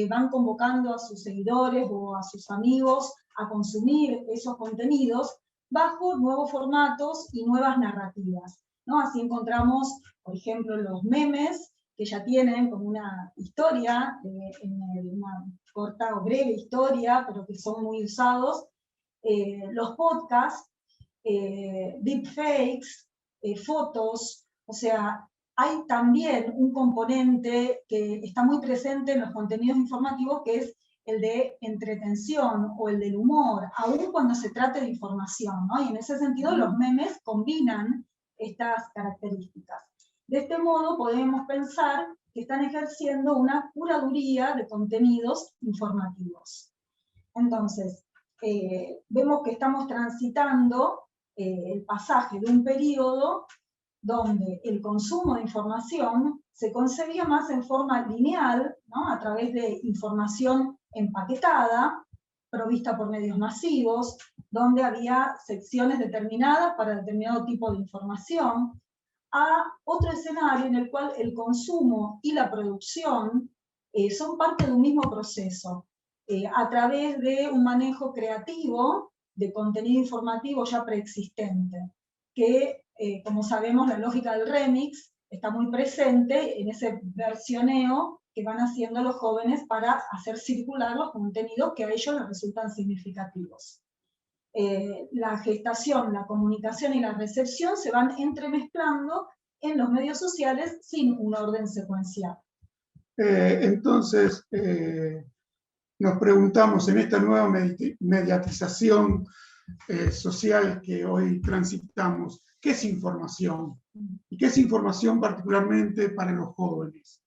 van convocando a sus seguidores o a sus amigos a consumir esos contenidos bajo nuevos formatos y nuevas narrativas, ¿no? Así encontramos, por ejemplo, los memes, que ya tienen como una historia, una corta o breve historia, pero que son muy usados, los podcasts, deepfakes, fotos, o sea, hay también un componente que está muy presente en los contenidos informativos, que es el de entretención o el del humor, aun cuando se trate de información, ¿no? Y en ese sentido los memes combinan estas características. De este modo podemos pensar que están ejerciendo una curaduría de contenidos informativos. Entonces, vemos que estamos transitando el pasaje de un periodo donde el consumo de información se concebía más en forma lineal, ¿no? A través de información empaquetada, provista por medios masivos, donde había secciones determinadas para determinado tipo de información, a otro escenario en el cual el consumo y la producción son parte de un mismo proceso, a través de un manejo creativo de contenido informativo ya preexistente, que, como sabemos, la lógica del remix está muy presente en ese versioneo que van haciendo los jóvenes para hacer circular los contenidos que a ellos les resultan significativos. La gestación, la comunicación y la recepción se van entremezclando en los medios sociales sin un orden secuencial. Entonces, nos preguntamos en esta nueva mediatización social que hoy transitamos, ¿qué es información? ¿Y qué es información particularmente para los jóvenes?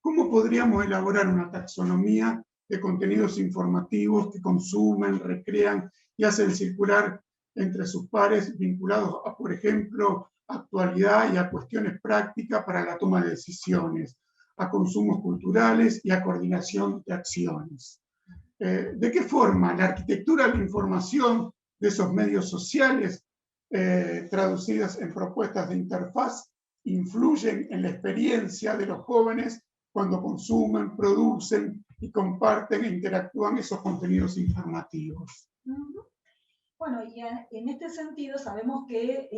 ¿Cómo podríamos elaborar una taxonomía de contenidos informativos que consumen, recrean y hacen circular entre sus pares vinculados a, por ejemplo, actualidad y a cuestiones prácticas para la toma de decisiones, a consumos culturales y a coordinación de acciones? ¿De qué forma la arquitectura de la información de esos medios sociales, traducidas en propuestas de interfaz, influyen en la experiencia de los jóvenes cuando consumen, producen y comparten e interactúan esos contenidos informativos? Bueno, y en este sentido sabemos que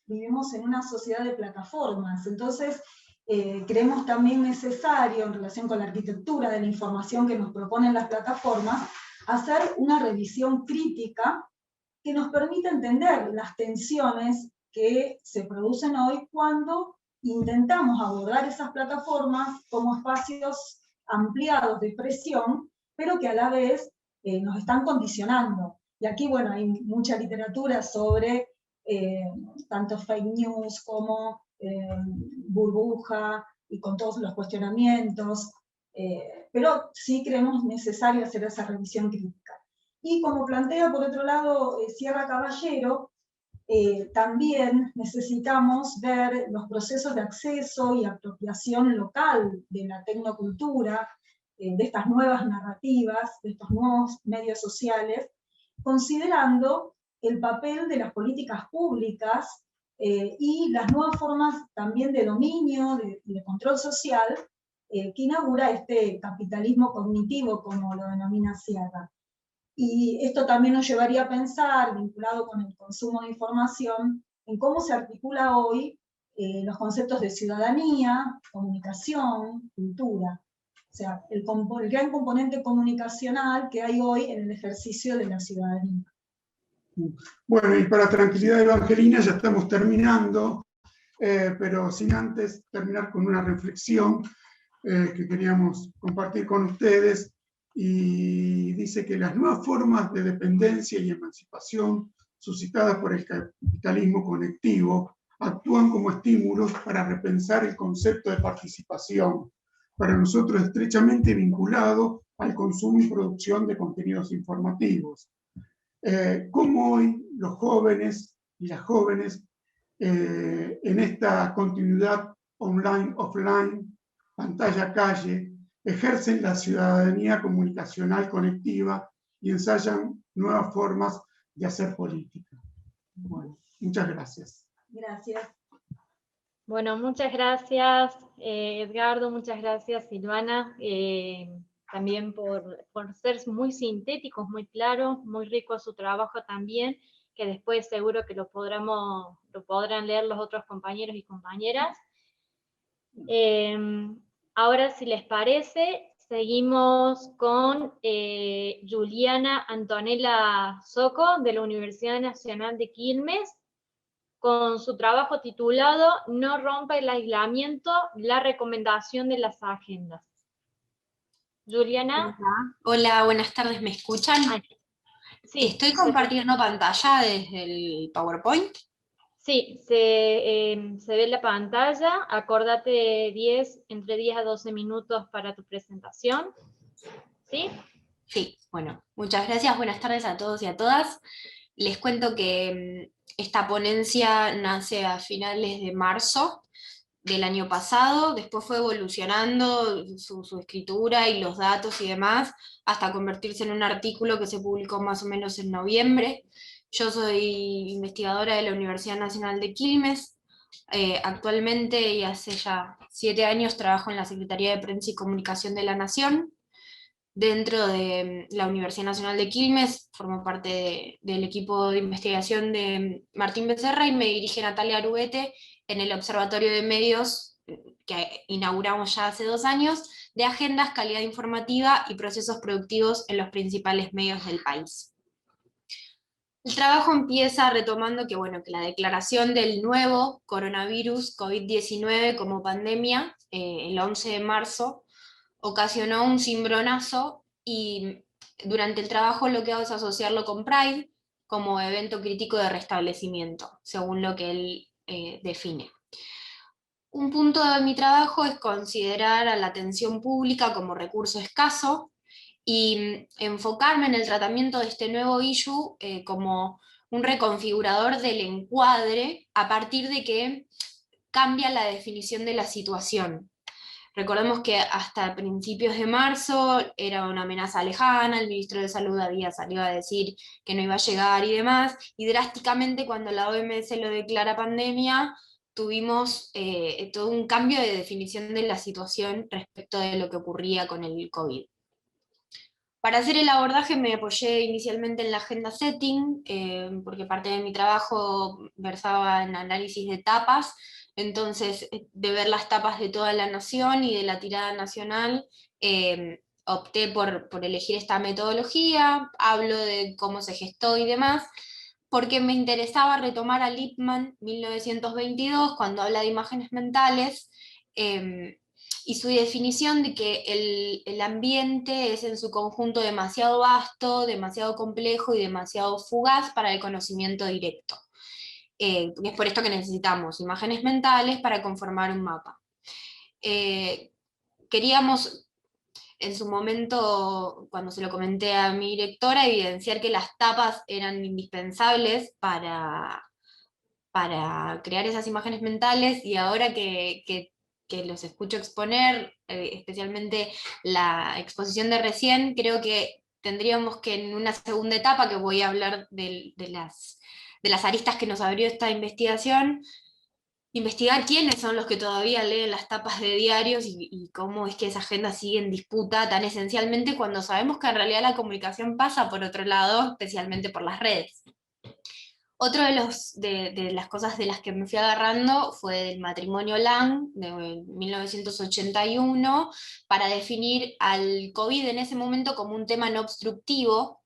vivimos en una sociedad de plataformas, entonces creemos también necesario, en relación con la arquitectura de la información que nos proponen las plataformas, hacer una revisión crítica que nos permita entender las tensiones que se producen hoy cuando intentamos abordar esas plataformas como espacios ampliados de expresión, pero que a la vez nos están condicionando. Y aquí, bueno, hay mucha literatura sobre tanto fake news como burbuja, y con todos los cuestionamientos, pero sí creemos necesario hacer esa revisión crítica. Y como plantea, por otro lado, Sierra Caballero, también necesitamos ver los procesos de acceso y apropiación local de la tecnocultura, de estas nuevas narrativas, de estos nuevos medios sociales, considerando el papel de las políticas públicas y las nuevas formas también de dominio, de control social, que inaugura este capitalismo cognitivo, como lo denomina Sierra. Y esto también nos llevaría a pensar, vinculado con el consumo de información, en cómo se articula hoy los conceptos de ciudadanía, comunicación, cultura. O sea, el gran componente comunicacional que hay hoy en el ejercicio de la ciudadanía. Bueno, y para tranquilidad de Evangelina ya estamos terminando, pero sin antes terminar con una reflexión que queríamos compartir con ustedes, y dice que las nuevas formas de dependencia y emancipación suscitadas por el capitalismo conectivo actúan como estímulos para repensar el concepto de participación, para nosotros estrechamente vinculado al consumo y producción de contenidos informativos. Cómo hoy los jóvenes y las jóvenes, en esta continuidad online-offline, pantalla-calle, ejercen la ciudadanía comunicacional conectiva y ensayan nuevas formas de hacer política. Bueno, muchas gracias. Gracias. Bueno, muchas gracias, Edgardo, muchas gracias, Silvana, también por ser muy sintéticos, muy claros, muy rico su trabajo también, que después seguro que lo podrán leer los otros compañeros y compañeras. Ahora, si les parece, seguimos con Juliana Antonella Soco, de la Universidad Nacional de Quilmes, con su trabajo titulado No rompa el aislamiento, la recomendación de las agendas. Juliana. Hola, buenas tardes, ¿me escuchan? Sí, ¿Estoy compartiendo pantalla desde el PowerPoint? Sí, se ve la pantalla. Acordate entre 10 a 12 minutos para tu presentación. ¿Sí? Sí, bueno, muchas gracias, buenas tardes a todos y a todas. Les cuento que esta ponencia nace a finales de marzo del año pasado, después fue evolucionando su escritura y los datos y demás, hasta convertirse en un artículo que se publicó más o menos en noviembre. Yo soy investigadora de la Universidad Nacional de Quilmes, actualmente y hace ya 7 años trabajo en la Secretaría de Prensa y Comunicación de la Nación. Dentro de la Universidad Nacional de Quilmes, formo parte del equipo de investigación de Martín Becerra y me dirige Natalia Aruete en el Observatorio de Medios que inauguramos ya hace 2 años, de agendas, calidad informativa y procesos productivos en los principales medios del país. El trabajo empieza retomando que la declaración del nuevo coronavirus COVID-19 como pandemia, el 11 de marzo, ocasionó un cimbronazo y durante el trabajo lo que hago es asociarlo con Pride como evento crítico de restablecimiento, según lo que él define. Un punto de mi trabajo es considerar a la atención pública como recurso escaso y enfocarme en el tratamiento de este nuevo issue como un reconfigurador del encuadre a partir de que cambia la definición de la situación. Recordemos que hasta principios de marzo era una amenaza lejana, el ministro de Salud había salido a decir que no iba a llegar y demás, y drásticamente cuando la OMS lo declara pandemia, tuvimos todo un cambio de definición de la situación respecto de lo que ocurría con el COVID. Para hacer el abordaje me apoyé inicialmente en la agenda setting, porque parte de mi trabajo versaba en análisis de tapas, entonces de ver las tapas de toda la nación y de la tirada nacional, opté por elegir esta metodología, hablo de cómo se gestó y demás, porque me interesaba retomar a Lippmann 1922, cuando habla de imágenes mentales, y su definición de que el ambiente es en su conjunto demasiado vasto, demasiado complejo y demasiado fugaz para el conocimiento directo. Es por esto que necesitamos imágenes mentales para conformar un mapa. Queríamos, en su momento, cuando se lo comenté a mi directora, evidenciar que las tapas eran indispensables para crear esas imágenes mentales, y ahora que los escucho exponer, especialmente la exposición de recién, creo que tendríamos que en una segunda etapa, que voy a hablar de las aristas que nos abrió esta investigación, investigar quiénes son los que todavía leen las tapas de diarios y cómo es que esa agenda sigue en disputa tan esencialmente cuando sabemos que en realidad la comunicación pasa por otro lado, especialmente por las redes. Otro de las cosas de las que me fui agarrando fue el matrimonio Lang de 1981, para definir al COVID en ese momento como un tema no obstructivo,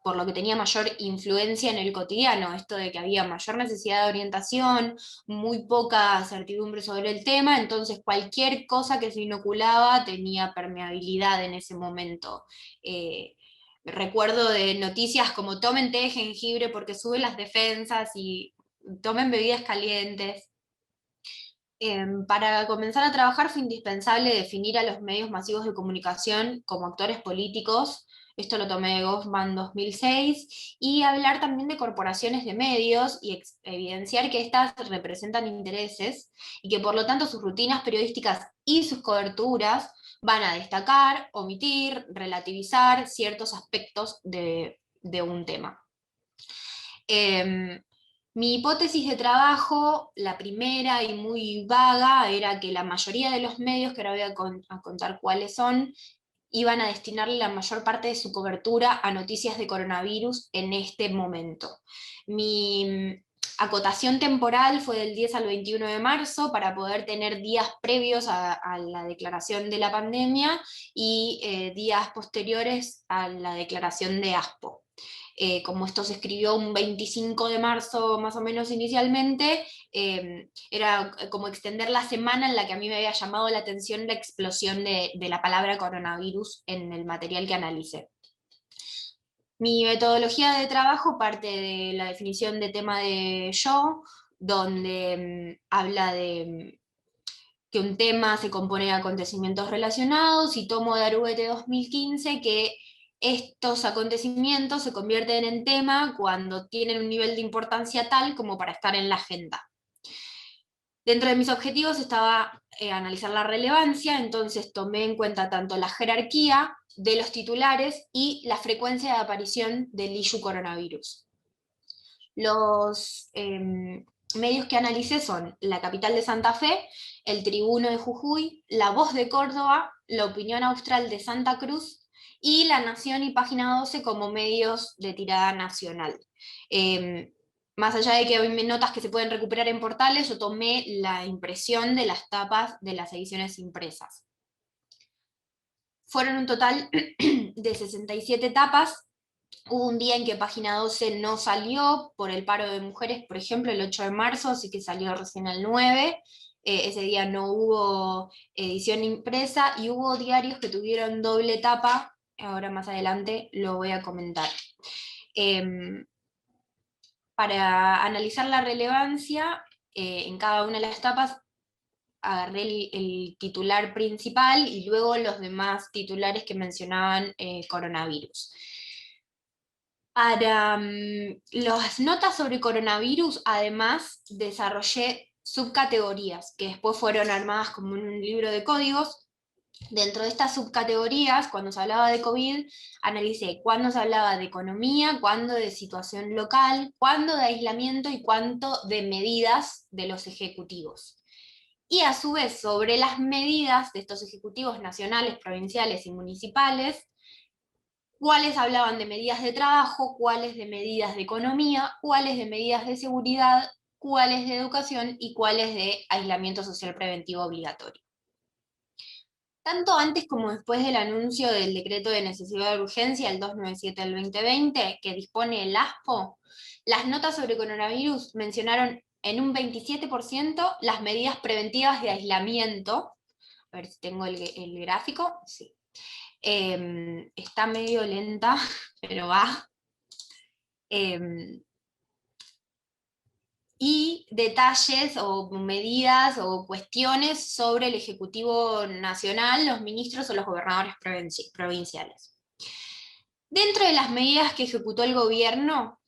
por lo que tenía mayor influencia en el cotidiano, esto de que había mayor necesidad de orientación, muy poca certidumbre sobre el tema, entonces cualquier cosa que se inoculaba tenía permeabilidad en ese momento. Recuerdo de noticias como tomen té de jengibre porque sube las defensas, y tomen bebidas calientes. Para comenzar a trabajar fue indispensable definir a los medios masivos de comunicación como actores políticos, esto lo tomé de Goffman 2006, y hablar también de corporaciones de medios y evidenciar que éstas representan intereses y que por lo tanto sus rutinas periodísticas y sus coberturas van a destacar, omitir, relativizar ciertos aspectos de un tema. Mi hipótesis de trabajo, la primera y muy vaga, era que la mayoría de los medios, que ahora voy a contar cuáles son, iban a destinarle la mayor parte de su cobertura a noticias de coronavirus en este momento. Mi acotación temporal fue del 10 al 21 de marzo para poder tener días previos a la declaración de la pandemia y días posteriores a la declaración de ASPO. Como esto se escribió un 25 de marzo más o menos inicialmente, era como extender la semana en la que a mí me había llamado la atención la explosión de la palabra coronavirus en el material que analicé. Mi metodología de trabajo parte de la definición de tema de yo, donde habla de que un tema se compone de acontecimientos relacionados, y tomo de Aruete 2015 que estos acontecimientos se convierten en tema cuando tienen un nivel de importancia tal como para estar en la agenda. Dentro de mis objetivos estaba analizar la relevancia, entonces tomé en cuenta tanto la jerarquía de los titulares y la frecuencia de aparición del issue coronavirus. Los medios que analicé son La Capital de Santa Fe, El Tribuno de Jujuy, La Voz de Córdoba, La Opinión Austral de Santa Cruz y La Nación y Página 12 como medios de tirada nacional. Más allá de que hay notas que se pueden recuperar en portales, yo tomé la impresión de las tapas de las ediciones impresas. Fueron un total de 67 tapas. Hubo un día en que Página 12 no salió por el paro de mujeres, por ejemplo, el 8 de marzo, así que salió recién el 9. Ese día no hubo edición impresa, y hubo diarios que tuvieron doble tapa, ahora más adelante lo voy a comentar. Para analizar la relevancia, en cada una de las tapas agarré el titular principal y luego los demás titulares que mencionaban coronavirus. Para las notas sobre coronavirus, además, desarrollé subcategorías, que después fueron armadas como en un libro de códigos. Dentro de estas subcategorías, cuando se hablaba de COVID, analicé cuándo se hablaba de economía, cuándo de situación local, cuándo de aislamiento y cuánto de medidas de los ejecutivos. Y a su vez, sobre las medidas de estos ejecutivos nacionales, provinciales y municipales, cuáles hablaban de medidas de trabajo, cuáles de medidas de economía, cuáles de medidas de seguridad, cuáles de educación y cuáles de aislamiento social preventivo obligatorio. Tanto antes como después del anuncio del decreto de necesidad de urgencia, el 297 del 2020, que dispone el ASPO, las notas sobre coronavirus mencionaron en un 27% las medidas preventivas de aislamiento. A ver si tengo el gráfico. Sí. Está medio lenta, pero va. Y detalles o medidas o cuestiones sobre el Ejecutivo Nacional, los ministros o los gobernadores provinciales. Dentro de las medidas que ejecutó el gobierno,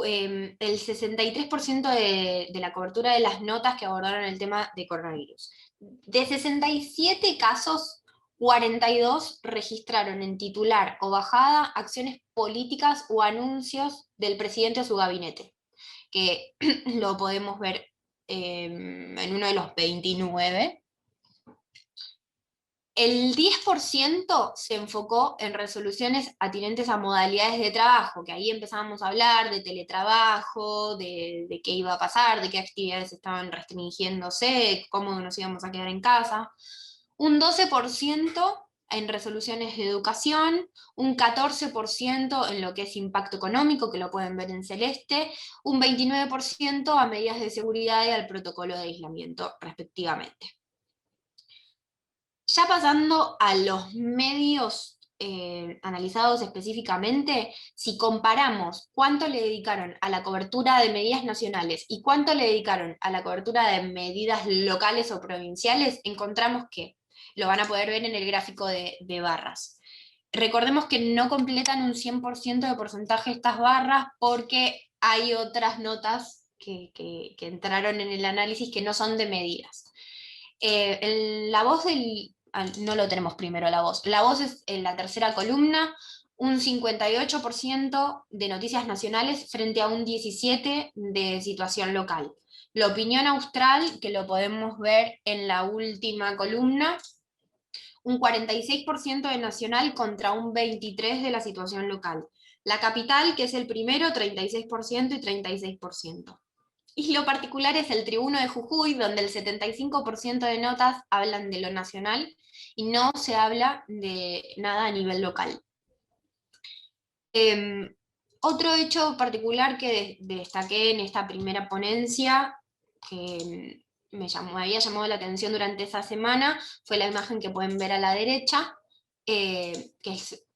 el 63% de la cobertura de las notas que abordaron el tema de coronavirus. De 67 casos, 42 registraron en titular o bajada acciones políticas o anuncios del presidente o su gabinete, que lo podemos ver en uno de los 29. El 10% se enfocó en resoluciones atinentes a modalidades de trabajo, que ahí empezábamos a hablar de teletrabajo, de qué iba a pasar, de qué actividades estaban restringiéndose, cómo nos íbamos a quedar en casa. Un 12% en resoluciones de educación, un 14% en lo que es impacto económico, que lo pueden ver en celeste, un 29% a medidas de seguridad y al protocolo de aislamiento, respectivamente. Ya pasando a los medios analizados específicamente, si comparamos cuánto le dedicaron a la cobertura de medidas nacionales y cuánto le dedicaron a la cobertura de medidas locales o provinciales, encontramos que lo van a poder ver en el gráfico de barras. Recordemos que no completan un 100% de porcentaje estas barras porque hay otras notas que entraron en el análisis que no son de medidas. La voz no lo tenemos primero la voz. La voz es en la tercera columna, un 58% de noticias nacionales frente a un 17% de situación local. La opinión austral, que lo podemos ver en la última columna, un 46% de nacional contra un 23% de la situación local. La capital, que es el primero, 36% y 36%. Y lo particular es el Tribuno de Jujuy, donde el 75% de notas hablan de lo nacional y no se habla de nada a nivel local. Otro hecho particular que destaqué en esta primera ponencia, que me había llamado la atención durante esa semana, fue la imagen que pueden ver a la derecha, que es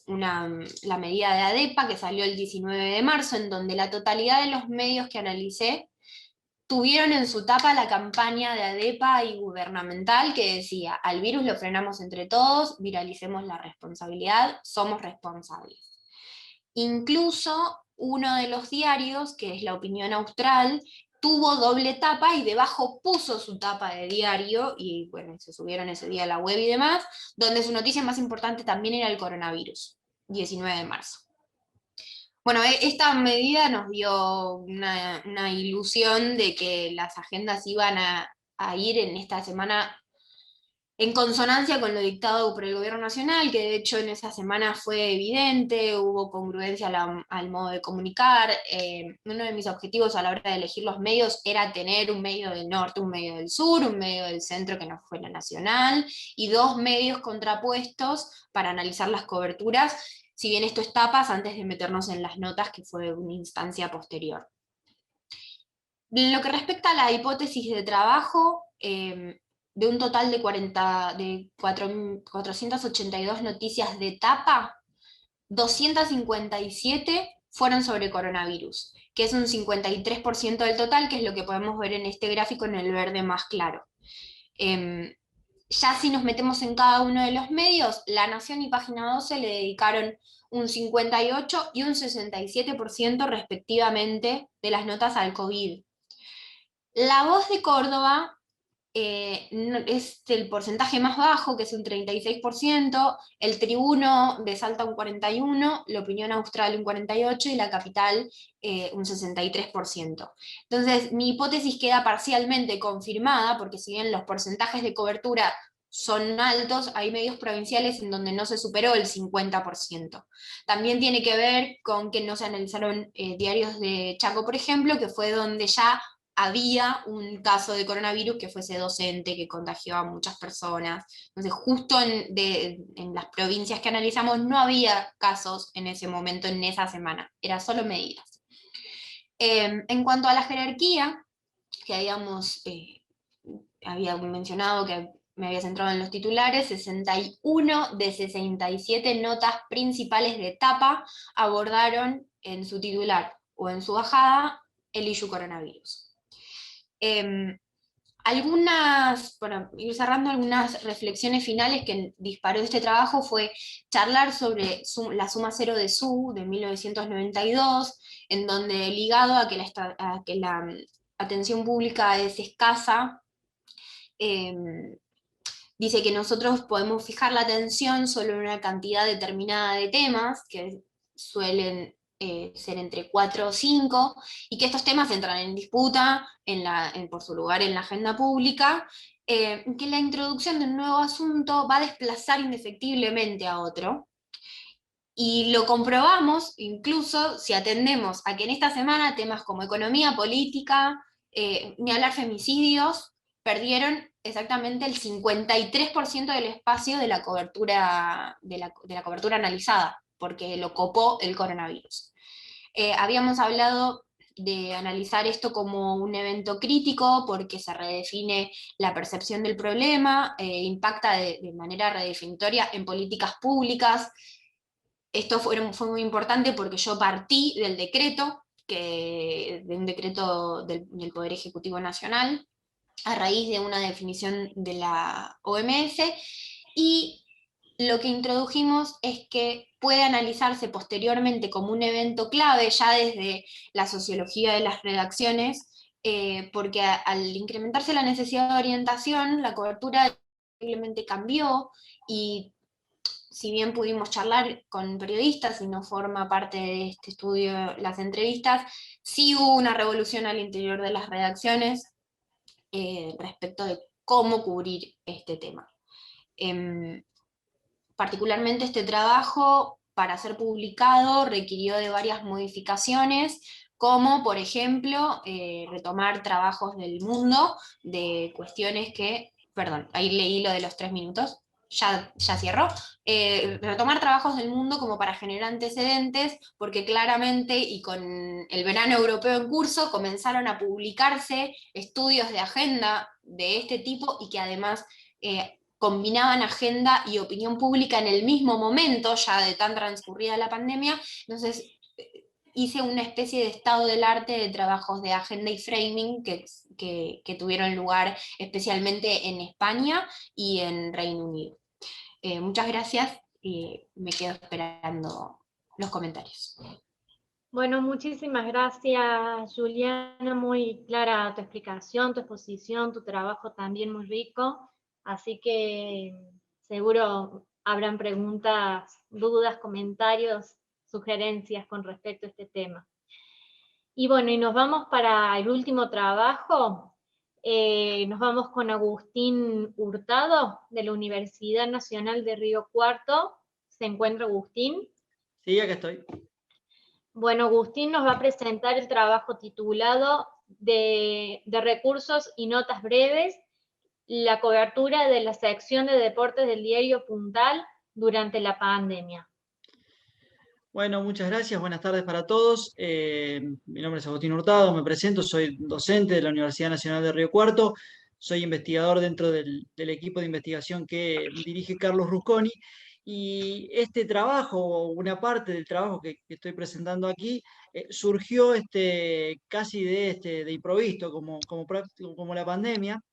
la medida de ADEPA que salió el 19 de marzo, en donde la totalidad de los medios que analicé tuvieron en su tapa la campaña de ADEPA y gubernamental que decía: al virus lo frenamos entre todos, viralicemos la responsabilidad, somos responsables. Incluso uno de los diarios, que es La Opinión Austral, tuvo doble tapa y debajo puso su tapa de diario, y bueno, se subieron ese día a la web y demás, donde su noticia más importante también era el coronavirus, 19 de marzo. Bueno, esta medida nos dio una ilusión de que las agendas iban a ir en esta semana en consonancia con lo dictado por el gobierno nacional, que de hecho en esa semana fue evidente, hubo congruencia al modo de comunicar. Uno de mis objetivos a la hora de elegir los medios era tener un medio del norte, un medio del sur, un medio del centro que no fuera nacional, y dos medios contrapuestos para analizar las coberturas, si bien esto es tapas, antes de meternos en las notas, que fue una instancia posterior. En lo que respecta a la hipótesis de trabajo, de un total de 482 noticias de tapa, 257 fueron sobre coronavirus, que es un 53% del total, que es lo que podemos ver en este gráfico en el verde más claro. Ya si nos metemos en cada uno de los medios, La Nación y Página 12 le dedicaron un 58% y un 67% respectivamente de las notas al COVID. La Voz de Córdoba es el porcentaje más bajo, que es un 36%, el Tribuno de Salta un 41%, La Opinión Austral un 48% y La Capital un 63%. Entonces mi hipótesis queda parcialmente confirmada, porque si bien los porcentajes de cobertura son altos, hay medios provinciales en donde no se superó el 50%. También tiene que ver con que no se analizaron diarios de Chaco, por ejemplo, que fue donde ya había un caso de coronavirus, que fue ese docente que contagió a muchas personas. Entonces, justo en las provincias que analizamos no había casos en ese momento, en esa semana, era solo medidas. En cuanto a la jerarquía, que había mencionado que me había centrado en los titulares, 61 de 67 notas principales de etapa abordaron en su titular o en su bajada el issue coronavirus. Para ir cerrando, algunas reflexiones finales que disparó este trabajo fue charlar sobre la suma cero de SU de 1992, en donde ligado a que la atención pública es escasa, dice que nosotros podemos fijar la atención solo en una cantidad determinada de temas, que suelen ser entre 4 o 5, y que estos temas entran en disputa por su lugar en la agenda pública, que la introducción de un nuevo asunto va a desplazar indefectiblemente a otro. Y lo comprobamos incluso si atendemos a que en esta semana temas como economía, política, ni hablar femicidios, perdieron exactamente el 53% del espacio de la cobertura, de la cobertura analizada, porque lo copó el coronavirus. Habíamos hablado de analizar esto como un evento crítico porque se redefine la percepción del problema, impacta de manera redefinitoria en políticas públicas. Esto fue muy importante porque yo partí del decreto, de un decreto del Poder Ejecutivo Nacional, a raíz de una definición de la OMS, y lo que introdujimos es que puede analizarse posteriormente como un evento clave, ya desde la sociología de las redacciones, porque al incrementarse la necesidad de orientación, la cobertura simplemente cambió, y si bien pudimos charlar con periodistas y no forma parte de este estudio las entrevistas, sí hubo una revolución al interior de las redacciones respecto de cómo cubrir este tema. Particularmente este trabajo, para ser publicado, requirió de varias modificaciones, como por ejemplo retomar trabajos del Mundo de cuestiones que, perdón, ahí leí lo de los 3 minutos, ya cierro, retomar trabajos del Mundo como para generar antecedentes, porque claramente, y con el verano europeo en curso, comenzaron a publicarse estudios de agenda de este tipo, y que además combinaban agenda y opinión pública en el mismo momento, ya de tan transcurrida la pandemia. Entonces hice una especie de estado del arte de trabajos de agenda y framing que tuvieron lugar especialmente en España y en Reino Unido. Muchas gracias y me quedo esperando los comentarios. Bueno, muchísimas gracias, Juliana, muy clara tu explicación, tu exposición, tu trabajo también muy rico, así que seguro habrán preguntas, dudas, comentarios, sugerencias con respecto a este tema. Y bueno, y nos vamos para el último trabajo. Nos vamos con Agustín Hurtado, de la Universidad Nacional de Río Cuarto. ¿Se encuentra Agustín? Sí, acá estoy. Bueno, Agustín nos va a presentar el trabajo titulado de recursos y notas breves, la cobertura de la sección de deportes del diario Puntal durante la pandemia. Bueno, muchas gracias, buenas tardes para todos. Mi nombre es Agustín Hurtado, me presento, soy docente de la Universidad Nacional de Río Cuarto, soy investigador dentro del equipo de investigación que dirige Carlos Rusconi, y este trabajo, una parte del trabajo que estoy presentando aquí, surgió casi de improviso, como la pandemia.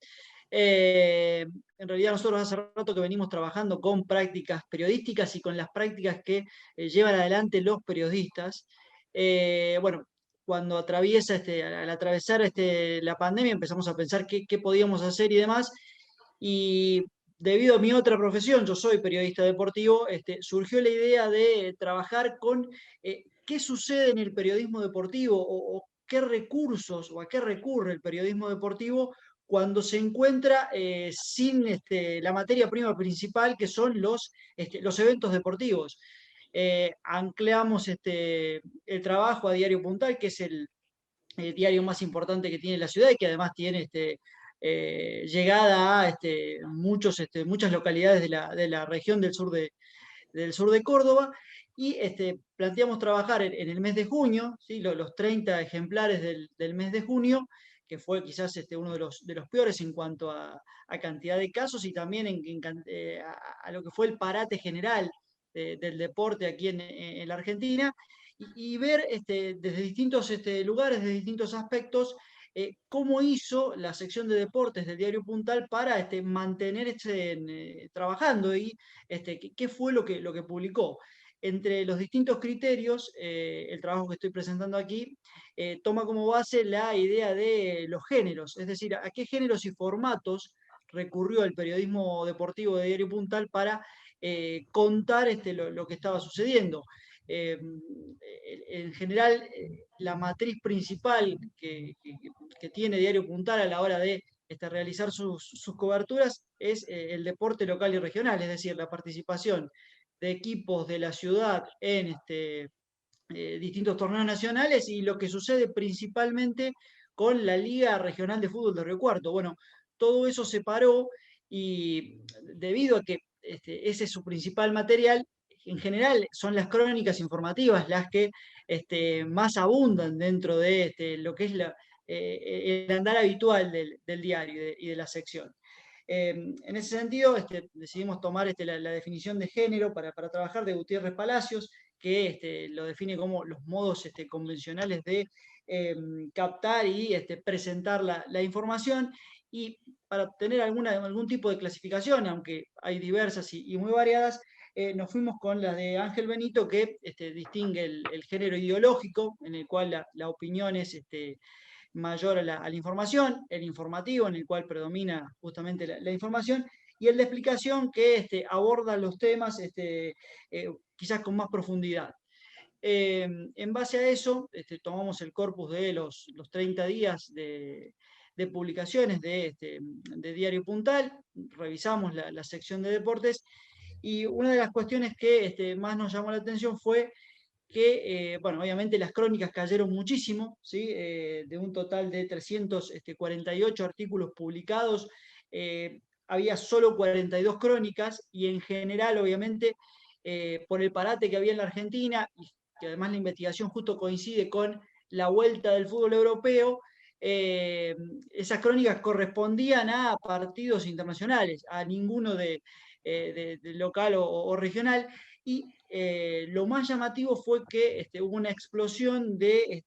En realidad nosotros hace rato que venimos trabajando con prácticas periodísticas y con las prácticas que llevan adelante los periodistas. Bueno, cuando al atravesar la pandemia empezamos a pensar qué podíamos hacer y demás, y debido a mi otra profesión, yo soy periodista deportivo, surgió la idea de trabajar con qué sucede en el periodismo deportivo, o qué recursos o a qué recurre el periodismo deportivo cuando se encuentra sin la materia prima principal, que son los eventos deportivos. Anclamos el trabajo a Diario Puntal, que es el diario más importante que tiene la ciudad y que además tiene llegada a muchas localidades de la región del sur de Córdoba, y planteamos trabajar en el mes de junio, ¿sí? Los 30 ejemplares del mes de junio, que fue quizás uno de los peores en cuanto a cantidad de casos y también a lo que fue el parate general del deporte aquí en la Argentina, y ver desde distintos lugares, desde distintos aspectos, cómo hizo la sección de deportes del Diario Puntal para mantener trabajando y qué fue lo que publicó. Entre los distintos criterios, el trabajo que estoy presentando aquí toma como base la idea de los géneros, es decir, a qué géneros y formatos recurrió el periodismo deportivo de Diario Puntal para contar lo que estaba sucediendo. En general, la matriz principal que tiene Diario Puntal a la hora de realizar sus coberturas es el deporte local y regional, es decir, la participación de equipos de la ciudad en distintos torneos nacionales y lo que sucede principalmente con la Liga Regional de Fútbol de Río Cuarto. Bueno, todo eso se paró y debido a que ese es su principal material, en general son las crónicas informativas las que más abundan dentro de lo que es el andar habitual del diario y de la sección. En ese sentido, decidimos tomar la definición de género para trabajar de Gutiérrez Palacios, que lo define como los modos convencionales de captar y presentar la información, y para obtener algún tipo de clasificación, aunque hay diversas y muy variadas, nos fuimos con la de Ángel Benito, que distingue el género ideológico, en el cual la opinión es mayor a la información, el informativo, en el cual predomina justamente la información, y el de explicación, que aborda los temas quizás con más profundidad. En base a eso, tomamos el corpus de los 30 días de publicaciones de Diario Puntal, revisamos la sección de deportes, y una de las cuestiones que más nos llamó la atención fue que, bueno, obviamente las crónicas cayeron muchísimo, ¿sí? De un total de 348 artículos publicados, había solo 42 crónicas, y en general, obviamente, por el parate que había en la Argentina, y que además la investigación justo coincide con la vuelta del fútbol europeo, esas crónicas correspondían a partidos internacionales, a ninguno de local o regional, y lo más llamativo fue que hubo una explosión del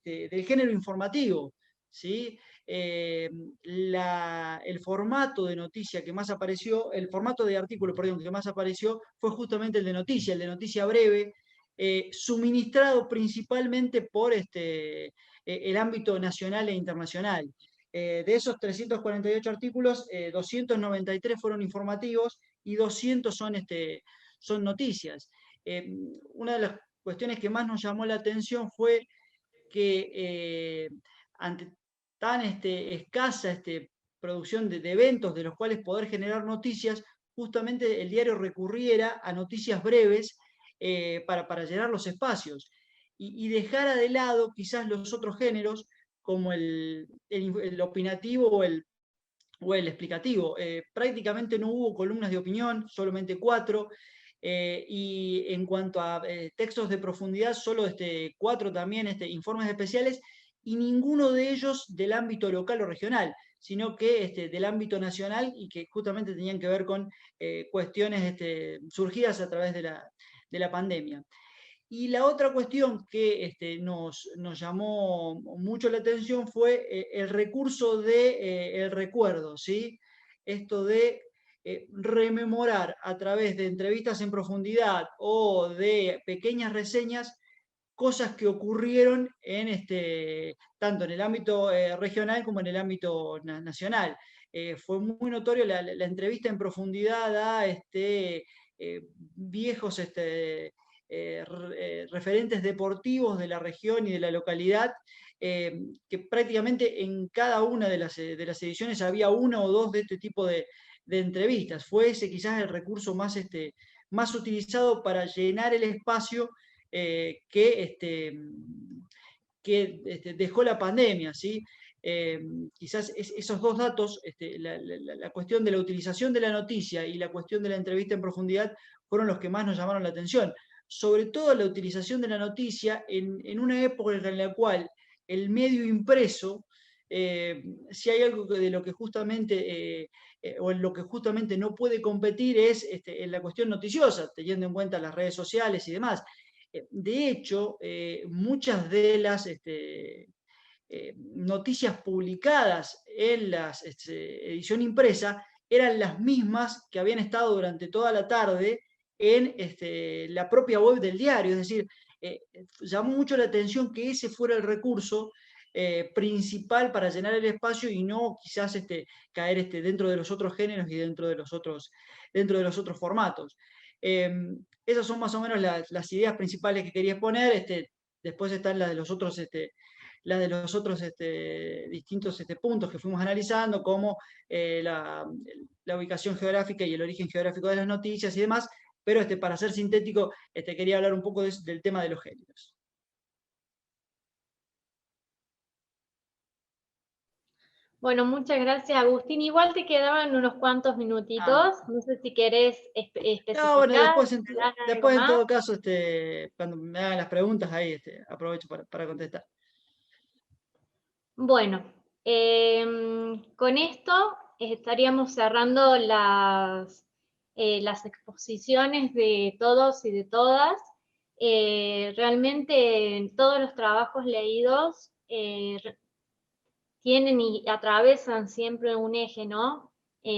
género informativo, ¿sí? El formato de noticia que más apareció, el formato de artículo, perdón, que más apareció fue justamente el de noticia breve, suministrado principalmente por el ámbito nacional e internacional. De esos 348 artículos, 293 fueron informativos y 200 son noticias. Una de las cuestiones que más nos llamó la atención fue que ante tan escasa producción de eventos de los cuales poder generar noticias, justamente el diario recurriera a noticias breves para llenar los espacios y dejara de lado quizás los otros géneros como el opinativo o el explicativo. Prácticamente no hubo columnas de opinión, solamente 4, y en cuanto a textos de profundidad, solo 4 también informes especiales, y ninguno de ellos del ámbito local o regional, sino que del ámbito nacional, y que justamente tenían que ver con cuestiones surgidas a través de la pandemia. Y la otra cuestión que nos llamó mucho la atención fue el recurso del recuerdo, ¿sí? Esto de rememorar a través de entrevistas en profundidad o de pequeñas reseñas cosas que ocurrieron tanto en el ámbito regional como en el ámbito nacional. Fue muy notorio la entrevista en profundidad a viejos referentes deportivos de la región y de la localidad, que prácticamente en cada una de las ediciones había una o dos de este tipo de entrevistas. Fue ese quizás el recurso más utilizado para llenar el espacio que dejó la pandemia, ¿sí? Quizás esos dos datos, la cuestión de la utilización de la noticia y la cuestión de la entrevista en profundidad, fueron los que más nos llamaron la atención. Sobre todo la utilización de la noticia en una época en la cual el medio impreso, si hay algo de lo que justamente, o en lo que justamente no puede competir es en la cuestión noticiosa, teniendo en cuenta las redes sociales y demás. De hecho, muchas de las noticias publicadas en la edición impresa eran las mismas que habían estado durante toda la tarde en la propia web del diario. Es decir, llamó mucho la atención que ese fuera el recurso principal para llenar el espacio y no quizás caer dentro de los otros géneros y dentro de los otros formatos. Esas son más o menos las ideas principales que quería exponer. Después están las de los otros distintos puntos que fuimos analizando, como la ubicación geográfica y el origen geográfico de las noticias y demás, pero para ser sintético, quería hablar un poco del tema de los géneros. Bueno, muchas gracias, Agustín. Igual te quedaban unos cuantos minutitos. No sé si querés especificar. No, bueno, después en todo caso, cuando me hagan las preguntas, ahí aprovecho para contestar. Bueno, con esto estaríamos cerrando las exposiciones de todos y de todas. Realmente todos los trabajos leídos tienen y atravesan siempre un eje, ¿no?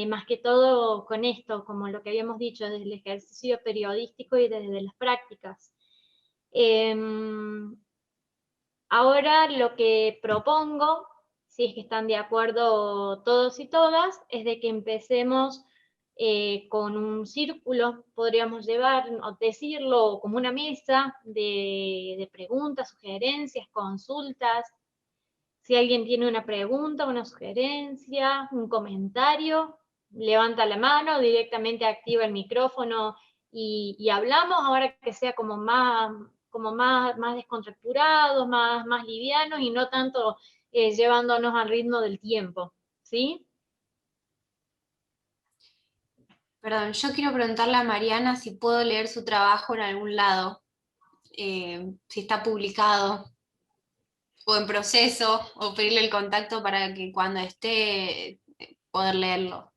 Más que todo con esto, como lo que habíamos dicho, desde el ejercicio periodístico y desde las prácticas. Ahora lo que propongo, si es que están de acuerdo todos y todas, es de que empecemos con un círculo, podríamos decirlo como una mesa de preguntas, sugerencias, consultas. Si alguien tiene una pregunta, una sugerencia, un comentario, levanta la mano, directamente activa el micrófono y hablamos, ahora que sea como más descontracturados, más livianos y no tanto llevándonos al ritmo del tiempo, ¿sí? Perdón, yo quiero preguntarle a Mariana si puedo leer su trabajo en algún lado, si está publicado o en proceso, o pedirle el contacto para que cuando esté poder leerlo.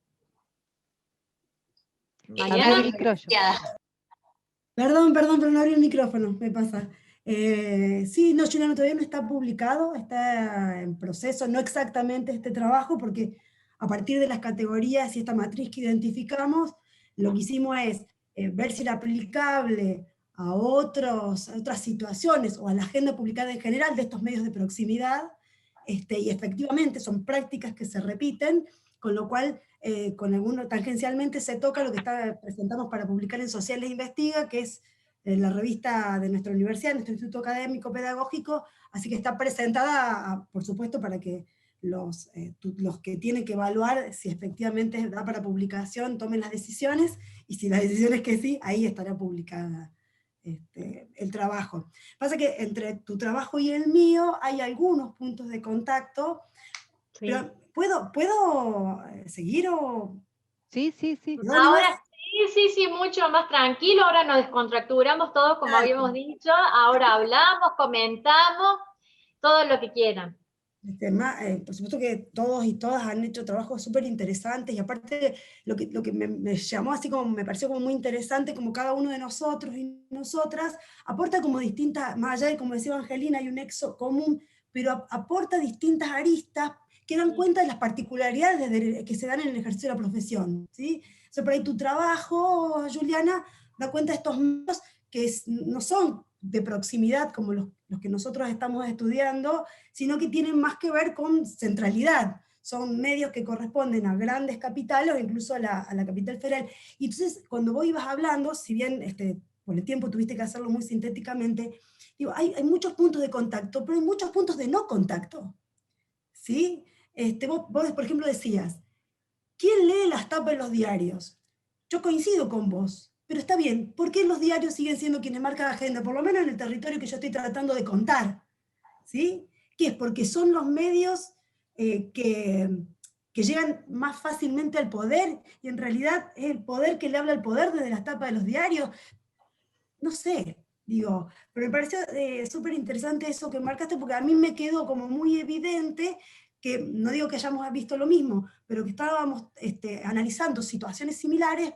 Mariana, Perdón, no abrí el micrófono, me pasa. Sí, no, Juliano, todavía no está publicado, está en proceso, no exactamente este trabajo, porque a partir de las categorías y esta matriz que identificamos, lo que hicimos es ver si era aplicable a otras situaciones o a la agenda publicada en general de estos medios de proximidad, y efectivamente son prácticas que se repiten, con lo cual con alguno tangencialmente se toca lo que presentamos para publicar en Sociales Investiga, que es la revista de nuestra universidad, nuestro instituto académico pedagógico, así que está presentada, por supuesto, para que los que tienen que evaluar si efectivamente da para publicación tomen las decisiones, y si la decisión es que sí, ahí estará publicada el trabajo. Pasa que entre tu trabajo y el mío hay algunos puntos de contacto, sí. Pero ¿puedo seguir o...? Sí. Ahora sí, mucho más tranquilo, ahora nos descontracturamos todos como habíamos dicho, ahora hablamos, comentamos, todo lo que quieran. Por supuesto que todos y todas han hecho trabajos súper interesantes, y aparte lo que me llamó así como, me pareció como muy interesante, como cada uno de nosotros y nosotras aporta como distintas, más allá de como decía Angelina, hay un nexo común, pero aporta distintas aristas que dan cuenta de las particularidades que se dan en el ejercicio de la profesión, ¿sí? O sea, por ahí tu trabajo, Juliana, da cuenta de estos medios que no son de proximidad como los que nosotros estamos estudiando, sino que tienen más que ver con centralidad. Son medios que corresponden a grandes capitales o incluso a la capital federal. Y entonces, cuando vos ibas hablando, si bien por el tiempo tuviste que hacerlo muy sintéticamente, Digo, hay muchos puntos de contacto, pero hay muchos puntos de no contacto. ¿Sí? Vos, por ejemplo, decías, ¿quién lee las tapas de los diarios? Yo coincido con vos, pero está bien, ¿por qué los diarios siguen siendo quienes marcan la agenda? Por lo menos en el territorio que yo estoy tratando de contar. ¿Sí? ¿Qué es? Porque son los medios que llegan más fácilmente al poder, y en realidad es el poder que le habla al poder desde las tapas de los diarios. No sé, digo, pero me pareció súper interesante eso que marcaste, porque a mí me quedó como muy evidente que, no digo que hayamos visto lo mismo, pero que estábamos analizando situaciones similares,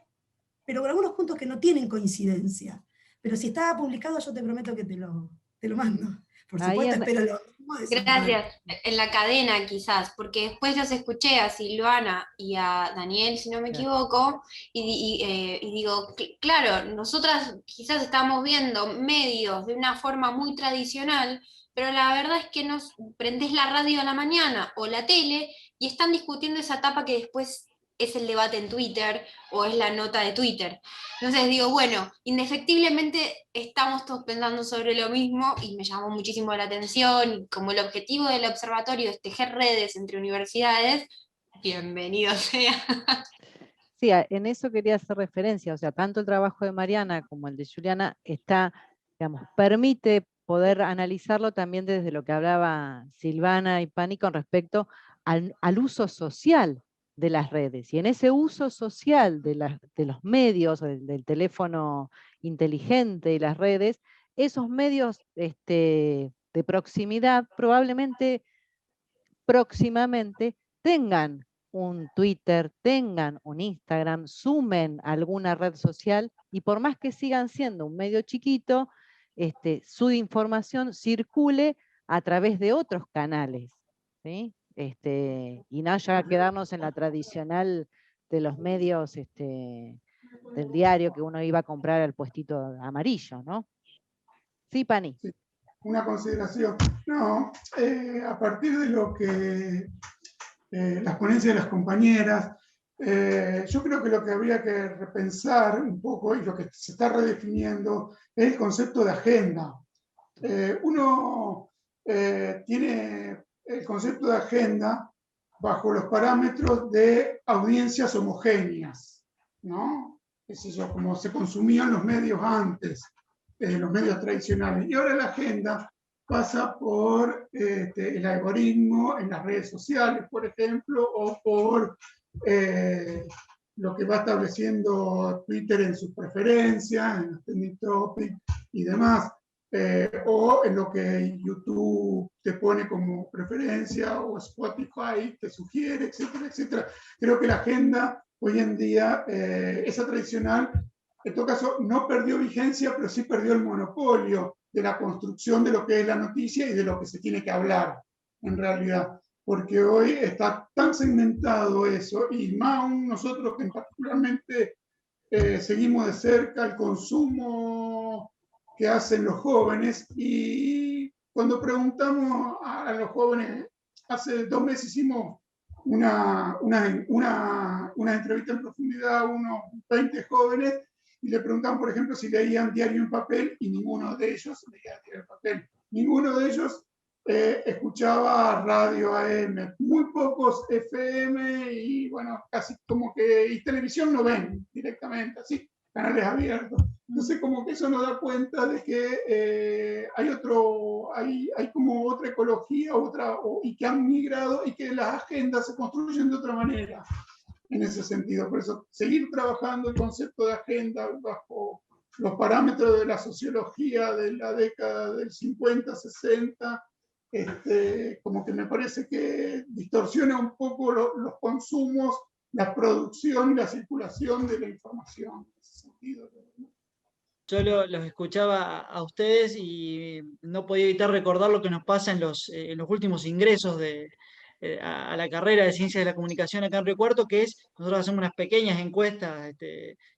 pero con algunos puntos que no tienen coincidencia. Pero si estaba publicado, yo te prometo que te lo mando. Por Ahí supuesto, en- espero lo mismo de su Gracias. parte. En la cadena quizás, porque después los escuché a Silvana y a Daniel, si no me equivoco, y digo, claro, nosotras quizás estamos viendo medios de una forma muy tradicional, pero la verdad es que nos prendés la radio a la mañana o la tele y están discutiendo esa etapa que después es el debate en Twitter o es la nota de Twitter. Entonces digo, bueno, indefectiblemente estamos todos pensando sobre lo mismo y me llamó muchísimo la atención, y como el objetivo del observatorio es tejer redes entre universidades, bienvenido sea. Sí, en eso quería hacer referencia, o sea, tanto el trabajo de Mariana como el de Juliana digamos, permite poder analizarlo también desde lo que hablaba Silvana y Pani con respecto al uso social de las redes. Y en ese uso social de los medios, del teléfono inteligente y las redes, esos medios de proximidad probablemente próximamente tengan un Twitter, tengan un Instagram, sumen alguna red social, y por más que sigan siendo un medio chiquito, su información circule a través de otros canales, ¿sí? Y no ya quedarnos en la tradicional de los medios del diario que uno iba a comprar al puestito amarillo, ¿no? Sí, Pani. Sí, una consideración. No, a partir de lo que las ponencias de las compañeras, yo creo que lo que habría que repensar un poco y lo que se está redefiniendo es el concepto de agenda. Uno tiene el concepto de agenda bajo los parámetros de audiencias homogéneas, ¿no? Es eso, como se consumían los medios antes, los medios tradicionales. Y ahora la agenda pasa por el algoritmo en las redes sociales, por ejemplo, o por lo que va estableciendo Twitter en sus preferencias, en los trending topics y demás. O en lo que YouTube te pone como preferencia, o Spotify te sugiere, etcétera, etcétera. Creo que la agenda hoy en día, esa tradicional, en todo caso, no perdió vigencia, pero sí perdió el monopolio de la construcción de lo que es la noticia y de lo que se tiene que hablar, en realidad. Porque hoy está tan segmentado eso, y más aún nosotros que particularmente seguimos de cerca el consumo que hacen los jóvenes, y cuando preguntamos a los jóvenes, hace 2 meses hicimos una entrevista en profundidad a unos 20 jóvenes, y le preguntaban, por ejemplo, si leían diario en papel, y ninguno de ellos leía diario en papel. Ninguno de ellos escuchaba radio AM, muy pocos FM, y bueno, casi como que, y televisión no ven directamente, así, canales abiertos. Entonces, como que eso nos da cuenta de que hay como otra ecología, y que han migrado, y que las agendas se construyen de otra manera en ese sentido. Por eso, seguir trabajando el concepto de agenda bajo los parámetros de la sociología de la década del 50, 60, como que me parece que distorsiona un poco los consumos, la producción y la circulación de la información. En ese sentido. Yo los escuchaba a ustedes y no podía evitar recordar lo que nos pasa en los últimos ingresos a la carrera de Ciencias de la Comunicación acá en Río Cuarto, que es, nosotros hacemos unas pequeñas encuestas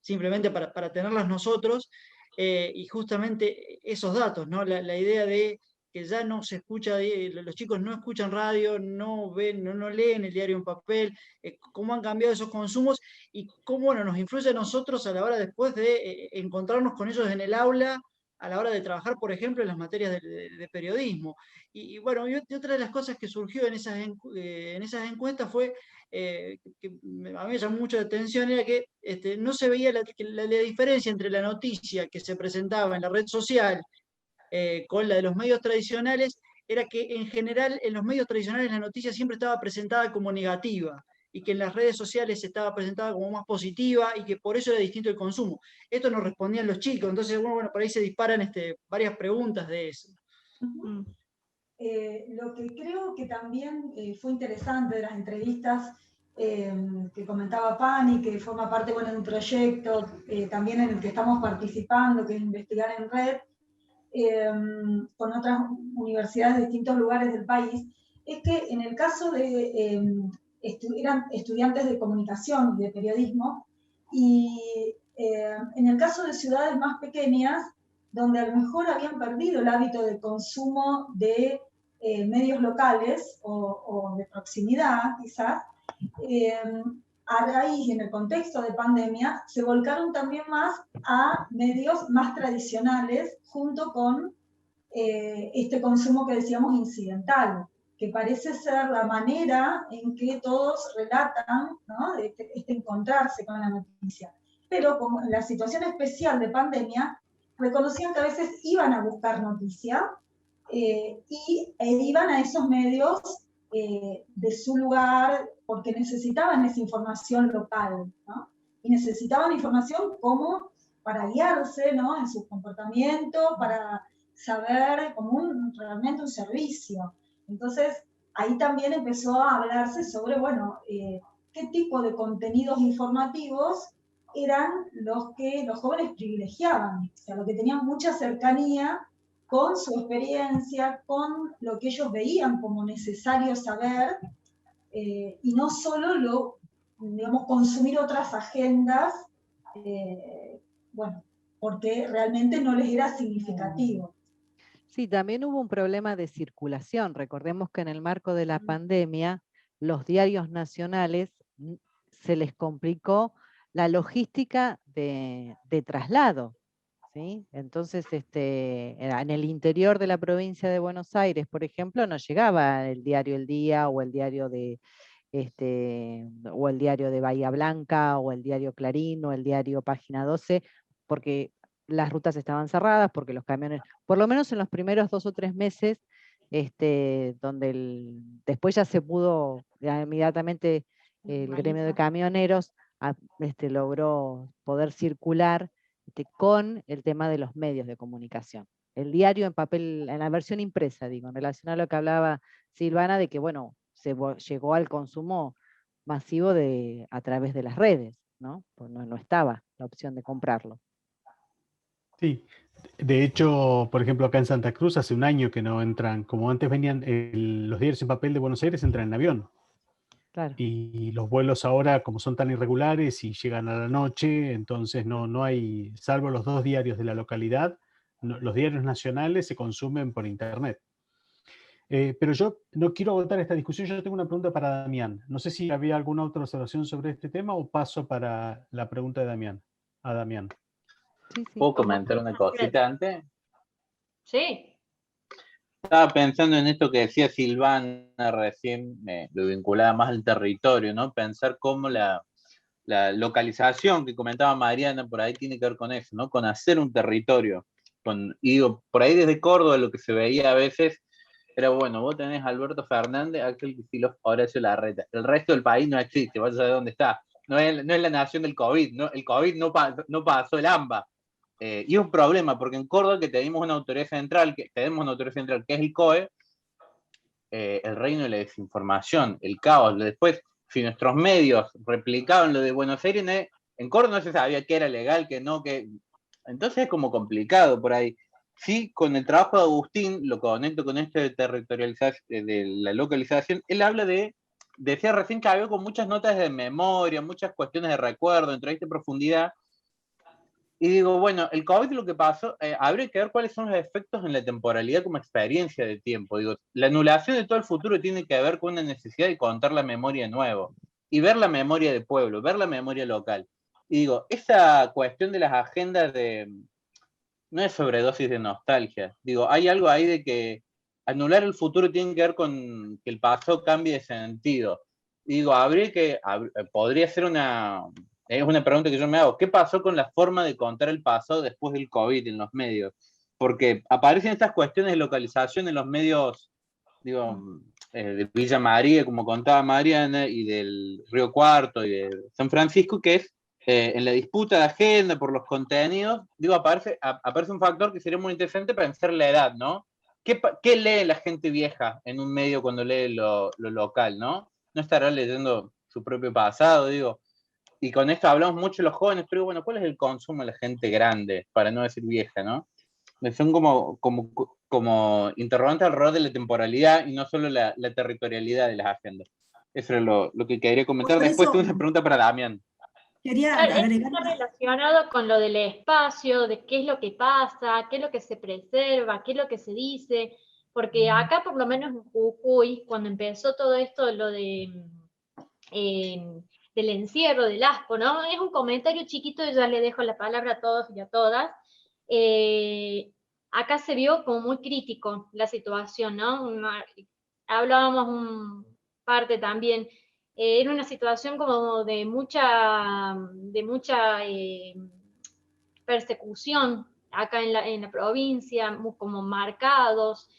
simplemente para tenerlas nosotros, y justamente esos datos, ¿no? La idea de que ya no se escucha, los chicos no escuchan radio, no ven, no leen el diario en papel, cómo han cambiado esos consumos y cómo, bueno, nos influye a nosotros a la hora después de encontrarnos con ellos en el aula a la hora de trabajar, por ejemplo, en las materias de periodismo. Y bueno, y otra de las cosas que surgió en esas encuestas fue, que a mí me llamó mucho la atención, era que no se veía la diferencia entre la noticia que se presentaba en la red social con la de los medios tradicionales, era que en general en los medios tradicionales la noticia siempre estaba presentada como negativa, y que en las redes sociales estaba presentada como más positiva, y que por eso era distinto el consumo. Esto nos respondían los chicos, entonces bueno, por ahí se disparan varias preguntas de eso. Lo que creo que también fue interesante de las entrevistas que comentaba Pani, que forma parte de un proyecto también en el que estamos participando, que es Investigar en Red, con otras universidades de distintos lugares del país, es que en el caso de eran estudiantes de comunicación y de periodismo, y en el caso de ciudades más pequeñas, donde a lo mejor habían perdido el hábito de consumo de medios locales o de proximidad, quizás, a raíz, en el contexto de pandemia, se volcaron también más a medios más tradicionales, junto con este consumo que decíamos incidental, que parece ser la manera en que todos relatan, ¿no?, este encontrarse con la noticia. Pero como en la situación especial de pandemia, reconocían que a veces iban a buscar noticia e iban a esos medios de su lugar porque necesitaban esa información local, ¿no? Y necesitaban información como para guiarse, ¿no?, en su comportamiento, para saber como realmente un servicio. Entonces, ahí también empezó a hablarse sobre, bueno, qué tipo de contenidos informativos eran los que los jóvenes privilegiaban, o sea, los que tenían mucha cercanía con su experiencia, con lo que ellos veían como necesario saber, y no solo digamos, consumir otras agendas, bueno, porque realmente no les era significativo. Sí, también hubo un problema de circulación. Recordemos que en el marco de la pandemia, los diarios nacionales se les complicó la logística de traslado, ¿sí? Entonces, en el interior de la provincia de Buenos Aires, por ejemplo, no llegaba el diario El Día o el diario de Bahía Blanca o el diario Clarín o el diario Página 12, porque las rutas estaban cerradas, porque los camiones, por lo menos en los primeros 2 o 3 meses, donde después ya se pudo, ya inmediatamente el gremio de camioneros logró poder circular con el tema de los medios de comunicación. El diario en papel, en la versión impresa, digo, en relación a lo que hablaba Silvana, de que, bueno, llegó al consumo masivo a través de las redes, ¿no? Pues no estaba la opción de comprarlo. Sí, de hecho, por ejemplo, acá en Santa Cruz hace un año que no entran, como antes venían los diarios en papel de Buenos Aires, entran en avión. Claro. Y los vuelos ahora, como son tan irregulares y llegan a la noche, entonces no hay, salvo los 2 diarios de la localidad, los diarios nacionales se consumen por internet. Pero yo no quiero agotar esta discusión, yo tengo una pregunta para Damián. No sé si había alguna otra observación sobre este tema o paso para la pregunta de Damián. A Damián. Sí, sí. ¿Puedo comentar una cosita antes? Sí. Estaba pensando en esto que decía Silvana recién, lo vinculaba más al territorio, ¿no? Pensar cómo la localización que comentaba Mariana por ahí tiene que ver con eso, ¿no? Con hacer un territorio. Y digo, por ahí desde Córdoba lo que se veía a veces era, bueno, vos tenés a Alberto Fernández, Axel Kicillof, Horacio Larreta. El resto del país no existe, vas a saber dónde está. No es la nación del COVID, ¿no? El COVID no pasó el AMBA. Y es un problema, porque en Córdoba que tenemos una autoridad central, que es el COE, el reino de la desinformación, el caos. Después, si nuestros medios replicaban lo de Buenos Aires, en Córdoba no se sabía qué era legal, qué no, qué. Entonces es como complicado por ahí. Sí, con el trabajo de Agustín, lo conecto con esto de territorialización, de la localización, él habla decía recién que había con muchas notas de memoria, muchas cuestiones de recuerdo, entrevista de profundidad. Y digo, bueno, el COVID lo que pasó, habría que ver cuáles son los efectos en la temporalidad como experiencia de tiempo. Digo, la anulación de todo el futuro tiene que ver con una necesidad de contar la memoria de nuevo y ver la memoria de pueblo, ver la memoria local. Y digo, esa cuestión de las agendas de no es sobredosis de nostalgia. Digo, hay algo ahí de que anular el futuro tiene que ver con que el pasado cambie de sentido. Digo, podría ser es una pregunta que yo me hago, ¿qué pasó con la forma de contar el pasado después del COVID en los medios? Porque aparecen estas cuestiones de localización en los medios, digo, de Villa María, como contaba Mariana, y del Río Cuarto y de San Francisco, que es en la disputa de agenda por los contenidos, digo, aparece un factor que sería muy interesante pensar la edad, ¿no? ¿Qué lee la gente vieja en un medio cuando lee lo local, ¿no? No estará leyendo su propio pasado, digo. Y con esto hablamos mucho de los jóvenes, pero bueno, ¿cuál es el consumo de la gente grande, para no decir vieja, ¿no? Son como interrogantes alrededor de la temporalidad y no solo la territorialidad de las agendas. Eso es lo que quería comentar. Por Después eso, tengo una pregunta para Damián. quería Claro, esto agregar... está relacionado con lo del espacio, de qué es lo que pasa, qué es lo que se preserva, qué es lo que se dice, porque acá por lo menos en Jujuy, cuando empezó todo esto, lo de del encierro, del asco, ¿no? Es un comentario chiquito y ya le dejo la palabra a todos y a todas. Acá se vio como muy crítico la situación, ¿no? Hablábamos parte también, era una situación como de mucha persecución acá en la provincia, como marcados,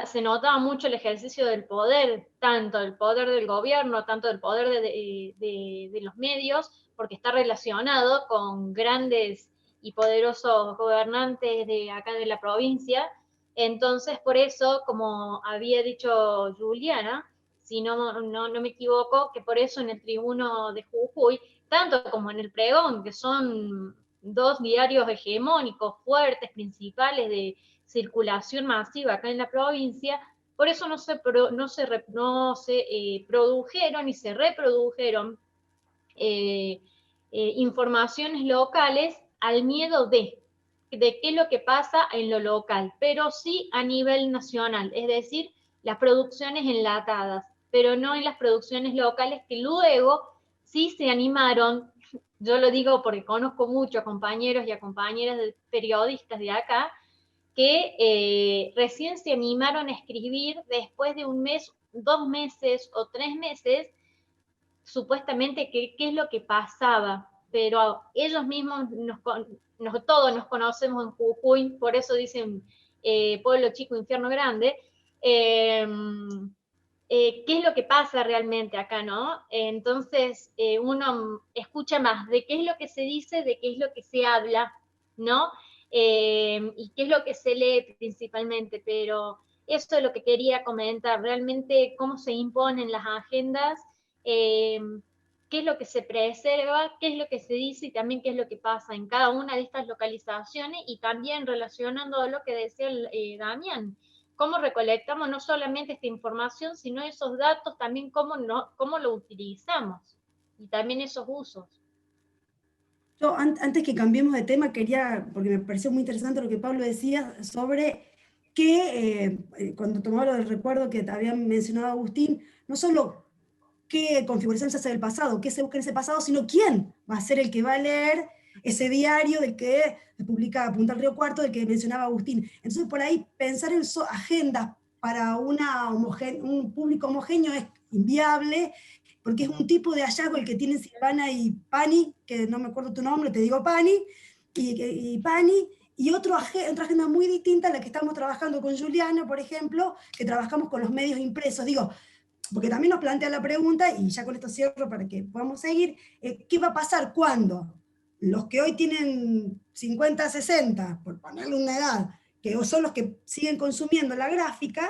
se notaba mucho el ejercicio del poder, tanto el poder del gobierno, tanto el poder de los medios, porque está relacionado con grandes y poderosos gobernantes de acá de la provincia. Entonces, por eso, como había dicho Juliana, si no me equivoco, que por eso en el Tribuno de Jujuy, tanto como en el Pregón, que son dos diarios hegemónicos, fuertes, principales de circulación masiva acá en la provincia, por eso no se produjeron y se reprodujeron informaciones locales al miedo de qué es lo que pasa en lo local, pero sí a nivel nacional, es decir, las producciones enlatadas, pero no en las producciones locales que luego sí se animaron. Yo lo digo porque conozco muchos compañeros y a compañeras de periodistas de acá que recién se animaron a escribir después de un mes, 2 meses o 3 meses, supuestamente qué es lo que pasaba, pero ellos mismos todos nos conocemos en Jujuy, por eso dicen pueblo chico, infierno grande. ¿Qué es lo que pasa realmente acá, no? Entonces uno escucha más de qué es lo que se dice, de qué es lo que se habla, ¿no? Y qué es lo que se lee principalmente, pero eso es lo que quería comentar, realmente cómo se imponen las agendas, qué es lo que se preserva, qué es lo que se dice y también qué es lo que pasa en cada una de estas localizaciones, y también relacionando lo que decía Damián, cómo recolectamos no solamente esta información, sino esos datos también cómo lo utilizamos y también esos usos. Yo, antes que cambiemos de tema, quería, porque me pareció muy interesante lo que Pablo decía sobre que cuando tomaba lo del recuerdo que te había mencionado Agustín, no solo qué configuración se hace del pasado, qué se busca en ese pasado, sino quién va a ser el que va a leer ese diario del que publica Punta del Río Cuarto, del que mencionaba Agustín. Entonces, por ahí, pensar en agendas para un público homogéneo es inviable, porque es un tipo de hallazgo el que tienen Silvana y Pani, que no me acuerdo tu nombre, te digo Pani, y Pani, y otra agenda muy distinta a la que estamos trabajando con Juliana, por ejemplo, que trabajamos con los medios impresos. Digo, porque también nos plantea la pregunta, y ya con esto cierro para que podamos seguir, ¿qué va a pasar cuando los que hoy tienen 50, 60, por ponerle una edad, que son los que siguen consumiendo la gráfica,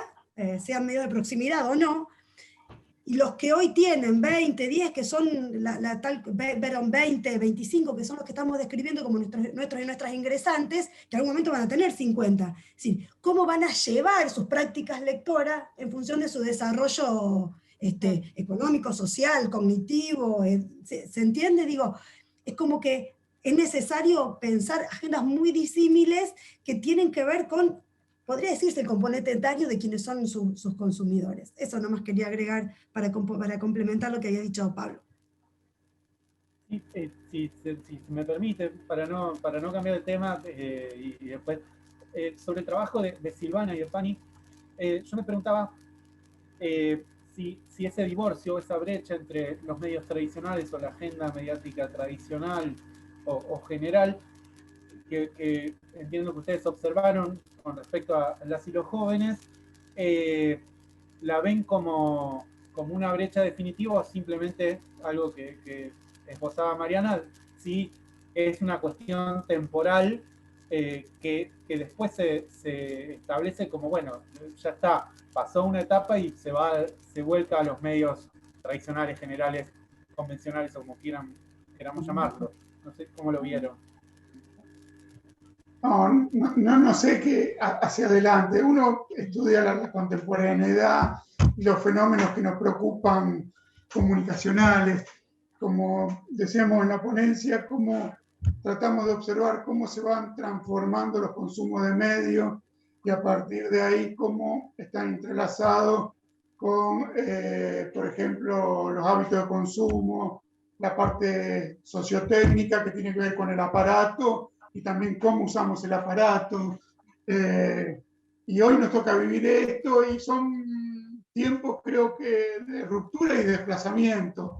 sean medios de proximidad o no, y los que hoy tienen 20, 10, que son Verón 20, 25, que son los que estamos describiendo como nuestros y nuestras ingresantes, que en algún momento van a tener 50. Es decir, ¿cómo van a llevar sus prácticas lectoras en función de su desarrollo económico, social, cognitivo? ¿Se entiende? Digo, es como que es necesario pensar agendas muy disímiles que tienen que ver con, podría decirse, el componente etario de quienes son sus consumidores. Eso nomás quería agregar para complementar lo que había dicho Pablo. Si me permite, para no cambiar el tema, y después, sobre el trabajo de Silvana y de Pani, yo me preguntaba si ese divorcio, esa brecha entre los medios tradicionales o la agenda mediática tradicional o general, que entiendo que ustedes observaron con respecto a las y los jóvenes, la ven como una brecha definitiva o simplemente algo que esbozaba Mariana, si es una cuestión temporal que después se establece como, bueno, ya está, pasó una etapa y se vuelca a los medios tradicionales, generales, convencionales o como queramos llamarlo. No sé cómo lo vieron. No sé qué hacia adelante. Uno estudia la contemporaneidad y los fenómenos que nos preocupan comunicacionales, como decíamos en la ponencia, cómo tratamos de observar cómo se van transformando los consumos de medios y a partir de ahí cómo están entrelazados con, por ejemplo, los hábitos de consumo, la parte sociotécnica que tiene que ver con el aparato y también cómo usamos el aparato. Y hoy nos toca vivir esto y son tiempos, creo que, de ruptura y de desplazamiento.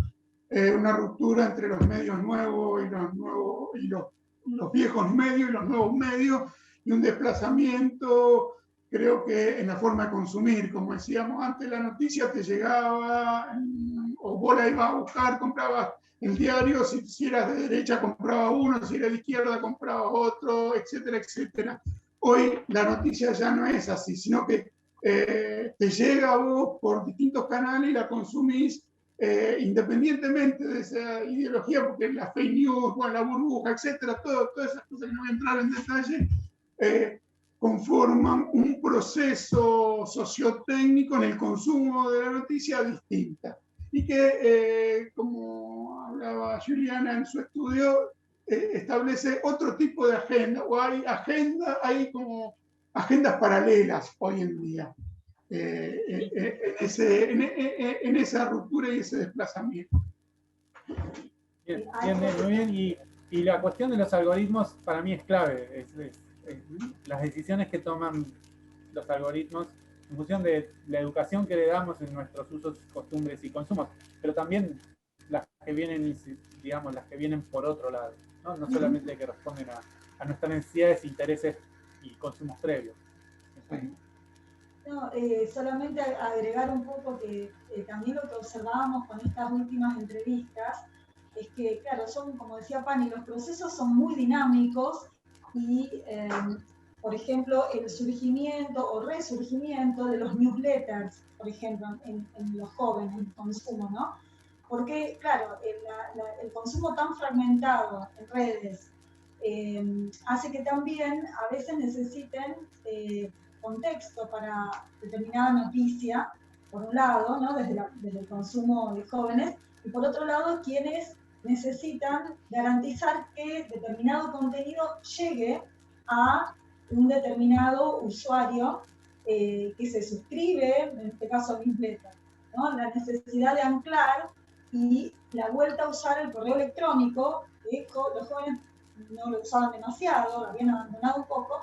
Una ruptura entre los medios nuevos y los viejos medios y los nuevos medios, y un desplazamiento, creo que en la forma de consumir. Como decíamos antes, la noticia te llegaba, o vos la ibas a buscar, comprabas el diario, si eras de derecha compraba uno, si eras de izquierda compraba otro, etcétera, etcétera. Hoy la noticia ya no es así, sino que te llega a vos por distintos canales y la consumís independientemente de esa ideología, porque la fake news, bueno, la burbuja, etcétera, todas esas cosas que no voy a entrar en detalle, conforman un proceso sociotécnico en el consumo de la noticia distinta. Y que, como hablaba Juliana en su estudio, establece otro tipo de agenda, o hay como agendas paralelas hoy en día. En esa ruptura y ese desplazamiento. Bien, muy bien. Y la cuestión de los algoritmos para mí es clave. Las decisiones que toman los algoritmos en función de la educación que le damos en nuestros usos, costumbres y consumos, pero también las que vienen, digamos, las que vienen por otro lado, no solamente que responden a nuestras necesidades, intereses y consumos previos. No, solamente agregar un poco que también lo que observábamos con estas últimas entrevistas es que, claro, son, como decía Pani, los procesos son muy dinámicos y, por ejemplo, el surgimiento o resurgimiento de los newsletters, por ejemplo, en los jóvenes, en el consumo, ¿no? Porque, claro, el consumo tan fragmentado en redes hace que también a veces necesiten contexto para determinada noticia, por un lado, ¿no? desde el consumo de jóvenes, y por otro lado, quienes necesitan garantizar que determinado contenido llegue a un determinado usuario que se suscribe, en este caso a newsletter, ¿no? La necesidad de anclar y la vuelta a usar el correo electrónico, que los jóvenes no lo usaban demasiado, lo habían abandonado un poco,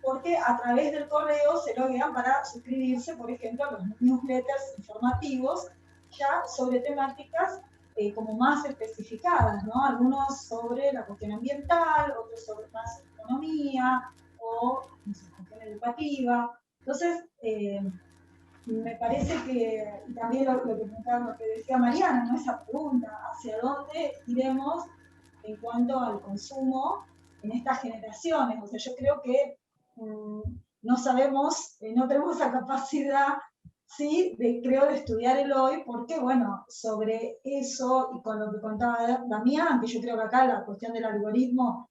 porque a través del correo se loguean para suscribirse, por ejemplo, a los newsletters informativos, ya sobre temáticas como más especificadas, ¿no? Algunos sobre la cuestión ambiental, otros sobre más economía o cuestión educativa. Entonces, me parece que, y también lo que decía Mariana, ¿no? Esa pregunta, ¿hacia dónde iremos en cuanto al consumo en estas generaciones? O sea, yo creo que no sabemos, no tenemos esa capacidad, sí, de estudiar el hoy, porque, bueno, sobre eso, y con lo que contaba Damián, que yo creo que acá la cuestión del algoritmo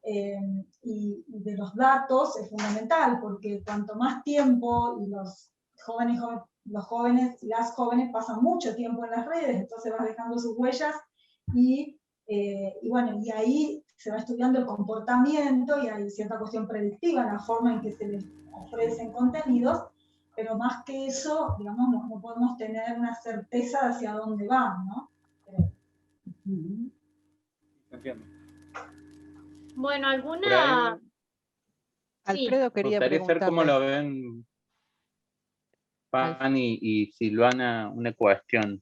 y de los datos es fundamental, porque cuanto más tiempo, y los jóvenes y las jóvenes pasan mucho tiempo en las redes, entonces van dejando sus huellas, y bueno, y ahí se va estudiando el comportamiento y hay cierta cuestión predictiva en la forma en que se les ofrecen contenidos, pero más que eso, digamos, no podemos tener una certeza hacia dónde van, ¿no? Entiendo. Bueno, Por alguna... ahí Sí, Alfredo me quería gustaría saber cómo preguntarle. lo ven Fanny y Silvana, una cuestión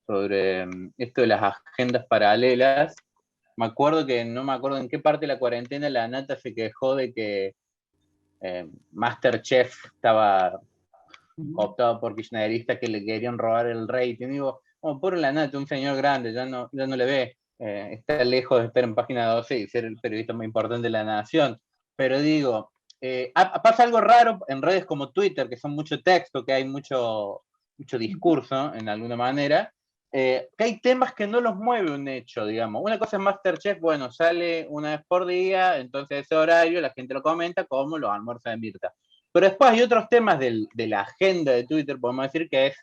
sobre esto de las agendas paralelas. Me acuerdo que, no me acuerdo en qué parte de la cuarentena, la Nata se quejó de que MasterChef estaba optado por kirchneristas que le querían robar el rating. Digo, oh, por la Nata, un señor grande, ya no le ve, está lejos de estar en página 12 y ser el periodista más importante de la nación. Pero digo, pasa algo raro en redes como Twitter, que son mucho texto, que hay mucho discurso, en alguna manera, que hay temas que no los mueve un hecho, digamos. Una cosa es MasterChef, bueno, sale una vez por día, entonces ese horario la gente lo comenta como los almuerzos de Mirta. Pero después hay otros temas de la agenda de Twitter, podemos decir, que es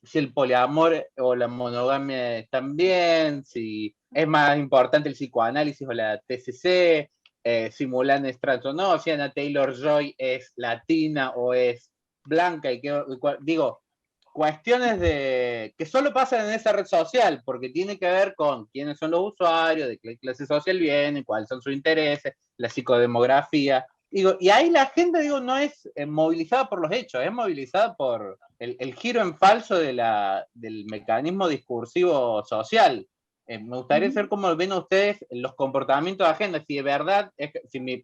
si el poliamor o la monogamia están bien, si es más importante el psicoanálisis o la TCC, si Mulan es trans o no, si Anna Taylor-Joy es latina o es blanca, digo, cuestiones que solo pasan en esa red social, porque tiene que ver con quiénes son los usuarios, de qué clase social vienen, cuáles son sus intereses, la psicodemografía. Digo, y ahí la gente, digo, no es movilizada por los hechos, es movilizada por el giro en falso del mecanismo discursivo social. Me gustaría saber cómo ven ustedes los comportamientos de agenda, si de verdad,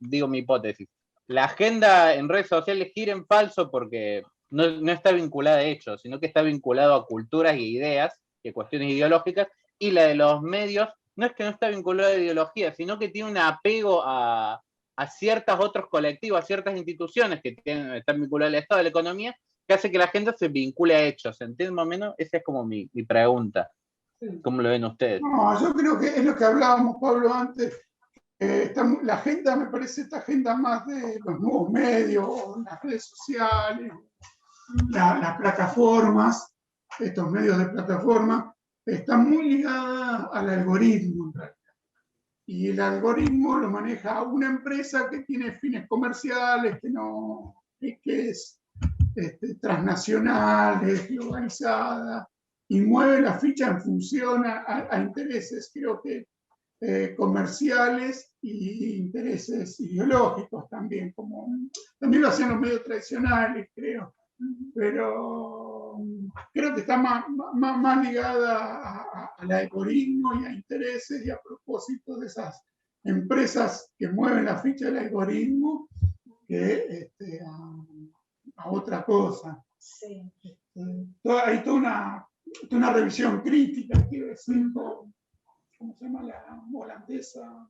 digo mi hipótesis, la agenda en redes sociales gira en falso porque no está vinculada a hechos, sino que está vinculado a culturas y ideas, y a cuestiones ideológicas, y la de los medios no es que no está vinculada a ideología, sino que tiene un apego a ciertos otros colectivos, a ciertas instituciones que están vinculadas al Estado, a la economía, que hace que la gente se vincule a hechos. ¿Entienden más o menos? Esa es como mi pregunta. ¿Cómo lo ven ustedes? No, yo creo que es lo que hablábamos, Pablo, antes. La agenda, me parece, esta agenda más de los nuevos medios, las redes sociales, las plataformas, estos medios de plataforma, está muy ligada al algoritmo, en realidad. Y el algoritmo lo maneja una empresa que tiene fines comerciales, que es transnacional, es globalizada, y mueve la ficha en función a intereses, creo que comerciales e intereses ideológicos también, también lo hacían los medios tradicionales, creo, pero creo que está más ligada al algoritmo y a intereses y a propósito de esas empresas que mueven la ficha del algoritmo que a otra cosa. Sí. Hay toda una revisión crítica, quiero decir, ¿cómo se llama la holandesa?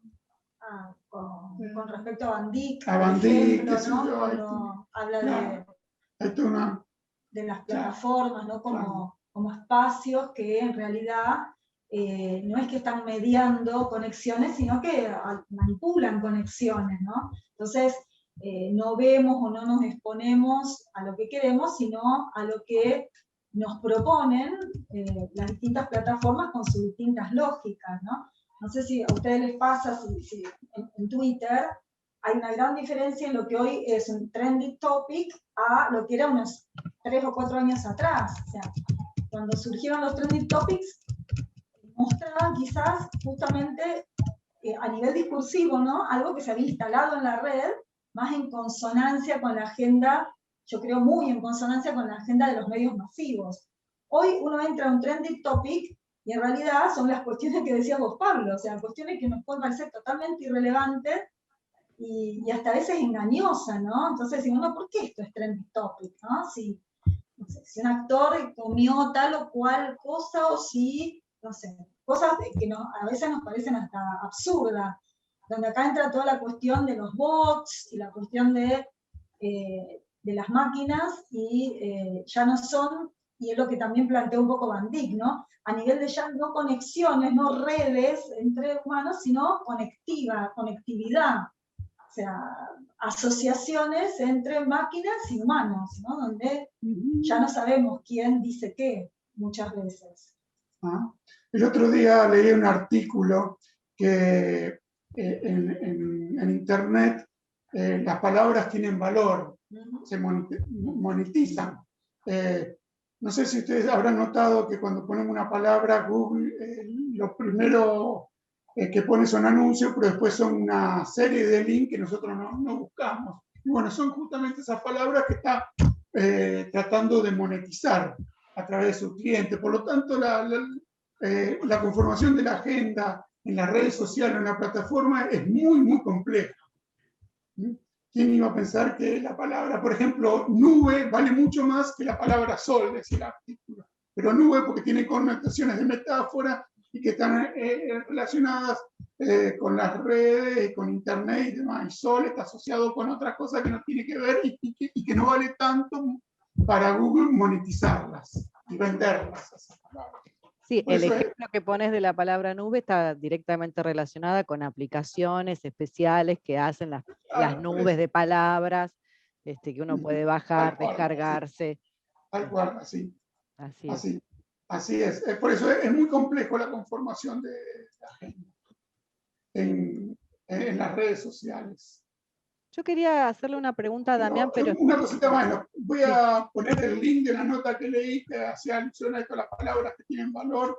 Con respecto a Van Dijk, a Van Dijk, ¿no? Cuando habla de las plataformas, ¿no? Como espacios que en realidad no es que están mediando conexiones, sino que manipulan conexiones, ¿no? Entonces, no vemos o no nos exponemos a lo que queremos, sino a lo que nos proponen las distintas plataformas con sus distintas lógicas, ¿no? No sé si a ustedes les pasa, si en Twitter hay una gran diferencia en lo que hoy es un trending topic a lo que era unos 3 o 4 años atrás. O sea, cuando surgieron los trending topics, mostraban quizás justamente a nivel discursivo, ¿no? Algo que se había instalado en la red, más en consonancia con la agenda, yo creo muy en consonancia con la agenda de los medios masivos. Hoy uno entra a un trending topic y en realidad son las cuestiones que decía vos, Pablo, o sea, cuestiones que nos pueden parecer totalmente irrelevantes y hasta a veces engañosas, ¿no? Entonces decimos, no, ¿por qué esto es trending topic? ¿No? Si un actor comió tal o cual cosa, o si, no sé, cosas que a veces nos parecen hasta absurdas, donde acá entra toda la cuestión de los bots y la cuestión de las máquinas, y ya no son, y es lo que también planteó un poco Van Dijk, ¿no? A nivel de ya no conexiones, no redes entre humanos, sino conectividad. O sea, asociaciones entre máquinas y humanos, ¿no? Donde ya no sabemos quién dice qué, muchas veces. El otro día leí un artículo que en Internet las palabras tienen valor, se monetizan. No sé si ustedes habrán notado que cuando ponemos una palabra, Google, lo primero que pone son anuncios, pero después son una serie de links que nosotros no buscamos. Y bueno, son justamente esas palabras que está tratando de monetizar a través de sus clientes. Por lo tanto, la conformación de la agenda en las redes sociales, en la plataforma, es muy, muy compleja. ¿Quién iba a pensar que la palabra, por ejemplo, nube vale mucho más que la palabra sol, decía el artículo? Pero nube porque tiene connotaciones de metáfora y que están relacionadas con las redes, con internet y demás. Y sol está asociado con otras cosas que no tiene que ver y que no vale tanto para Google monetizarlas y venderlas, esas palabras. Sí, Por el eso ejemplo que pones de la palabra nube está directamente relacionada con aplicaciones especiales que hacen las claro, por nubes eso. de palabras que uno puede bajar, Tal cual, descargarse. tal cual, así. Así es. Así es. Por eso es muy complejo la conformación de la agenda en las redes sociales. Yo quería hacerle una pregunta a Damián, pero... Una cosita más, voy Sí. a poner el link de la nota que leí que hacía alusión a las palabras que tienen valor.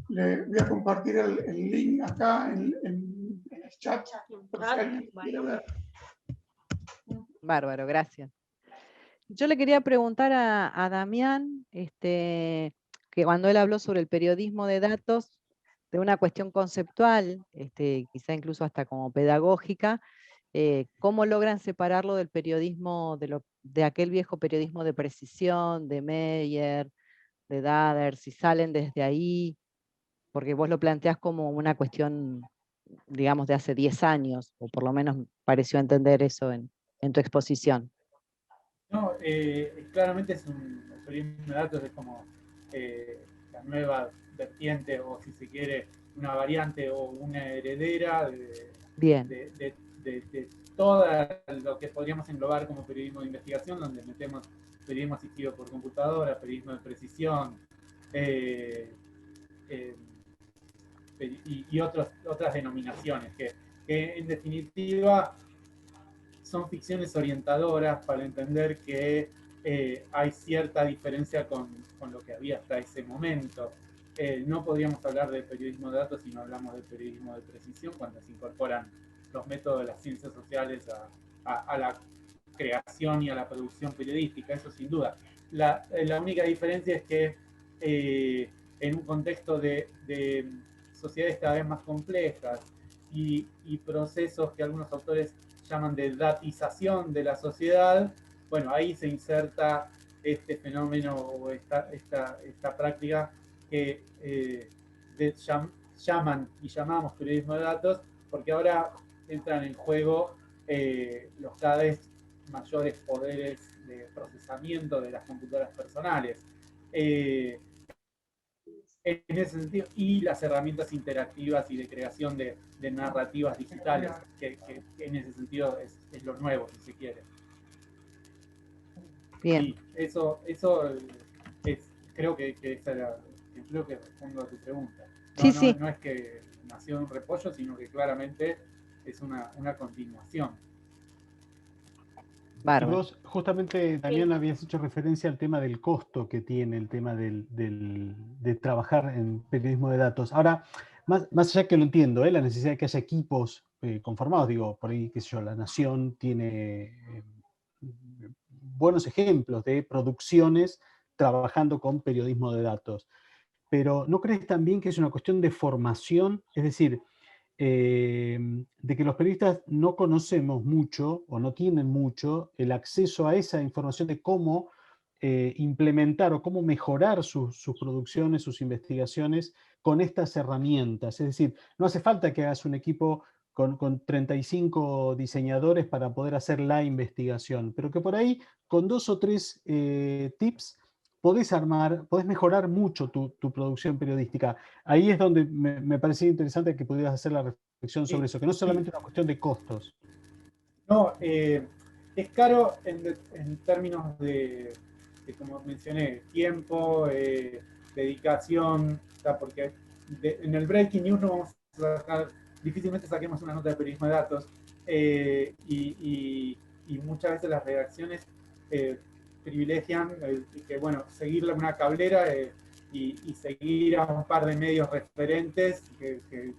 Le voy a compartir el link acá en el chat. Por si alguien quiere ver. Bárbaro, gracias. Yo le quería preguntar a Damián, que cuando él habló sobre el periodismo de datos, de una cuestión conceptual, quizá incluso hasta como pedagógica, ¿cómo logran separarlo del periodismo, de aquel viejo periodismo de precisión, de Meyer, de Dader, si salen desde ahí? Porque vos lo planteás como una cuestión, digamos, de hace 10 años, o por lo menos pareció entender eso en tu exposición. No, claramente el periodismo de datos es como la nueva vertiente, o si se quiere, una variante o una heredera de todo lo que podríamos englobar como periodismo de investigación, donde metemos periodismo asistido por computadora, periodismo de precisión, y otras denominaciones que en definitiva son ficciones orientadoras para entender que hay cierta diferencia con lo que había hasta ese momento. No podríamos hablar de periodismo de datos si no hablamos de periodismo de precisión, cuando se incorporan los métodos de las ciencias sociales a la creación y a la producción periodística, eso sin duda. La única diferencia es que en un contexto de sociedades cada vez más complejas y procesos que algunos autores llaman de datización de la sociedad, bueno, ahí se inserta este fenómeno o esta práctica que llaman y llamamos periodismo de datos, porque ahora entran en juego los cada vez mayores poderes de procesamiento de las computadoras personales. En ese sentido, y las herramientas interactivas y de creación de narrativas digitales, que en ese sentido es lo nuevo, si se quiere. Bien. Y eso creo que esa era, creo que respondo a tu pregunta. Sí. No es que nació de un repollo, sino que claramente es una continuación. Y vos, justamente, también habías hecho referencia al tema del costo que tiene el tema de trabajar en periodismo de datos. Ahora, más allá que lo entiendo, la necesidad de que haya equipos conformados, digo, por ahí, qué sé yo, La Nación tiene buenos ejemplos de producciones trabajando con periodismo de datos. Pero ¿no crees también que es una cuestión de formación? Es decir, de que los periodistas no conocemos mucho o no tienen mucho el acceso a esa información de cómo implementar o cómo mejorar sus producciones, sus investigaciones con estas herramientas. Es decir, no hace falta que hagas un equipo con 35 diseñadores para poder hacer la investigación, pero que por ahí con 2 o 3 tips podés mejorar mucho tu producción periodística. Ahí es donde me parecía interesante que pudieras hacer la reflexión sobre eso, que no es solamente una cuestión de costos. No, es caro en términos de, como mencioné, tiempo, dedicación, porque en el Breaking News no vamos a sacar, difícilmente saquemos una nota de periodismo de datos, y muchas veces las redacciones privilegian que, bueno, seguirle una cablera y seguir a un par de medios referentes que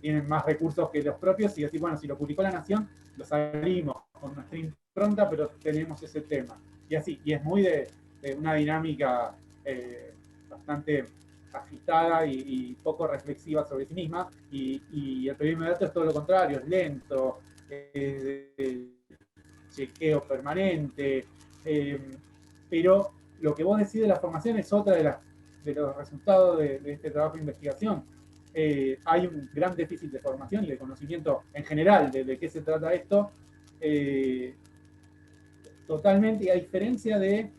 tienen más recursos que los propios y decir, bueno, si lo publicó La Nación, lo salimos con nuestra impronta, pero tenemos ese tema. Y así, y es muy de una dinámica bastante agitada y poco reflexiva sobre sí misma, y el periodismo de datos es todo lo contrario, es lento, chequeo permanente, pero lo que vos decís de la formación es otra de los resultados de este trabajo de investigación. Hay un gran déficit de formación y de conocimiento en general de qué se trata esto, totalmente, a diferencia de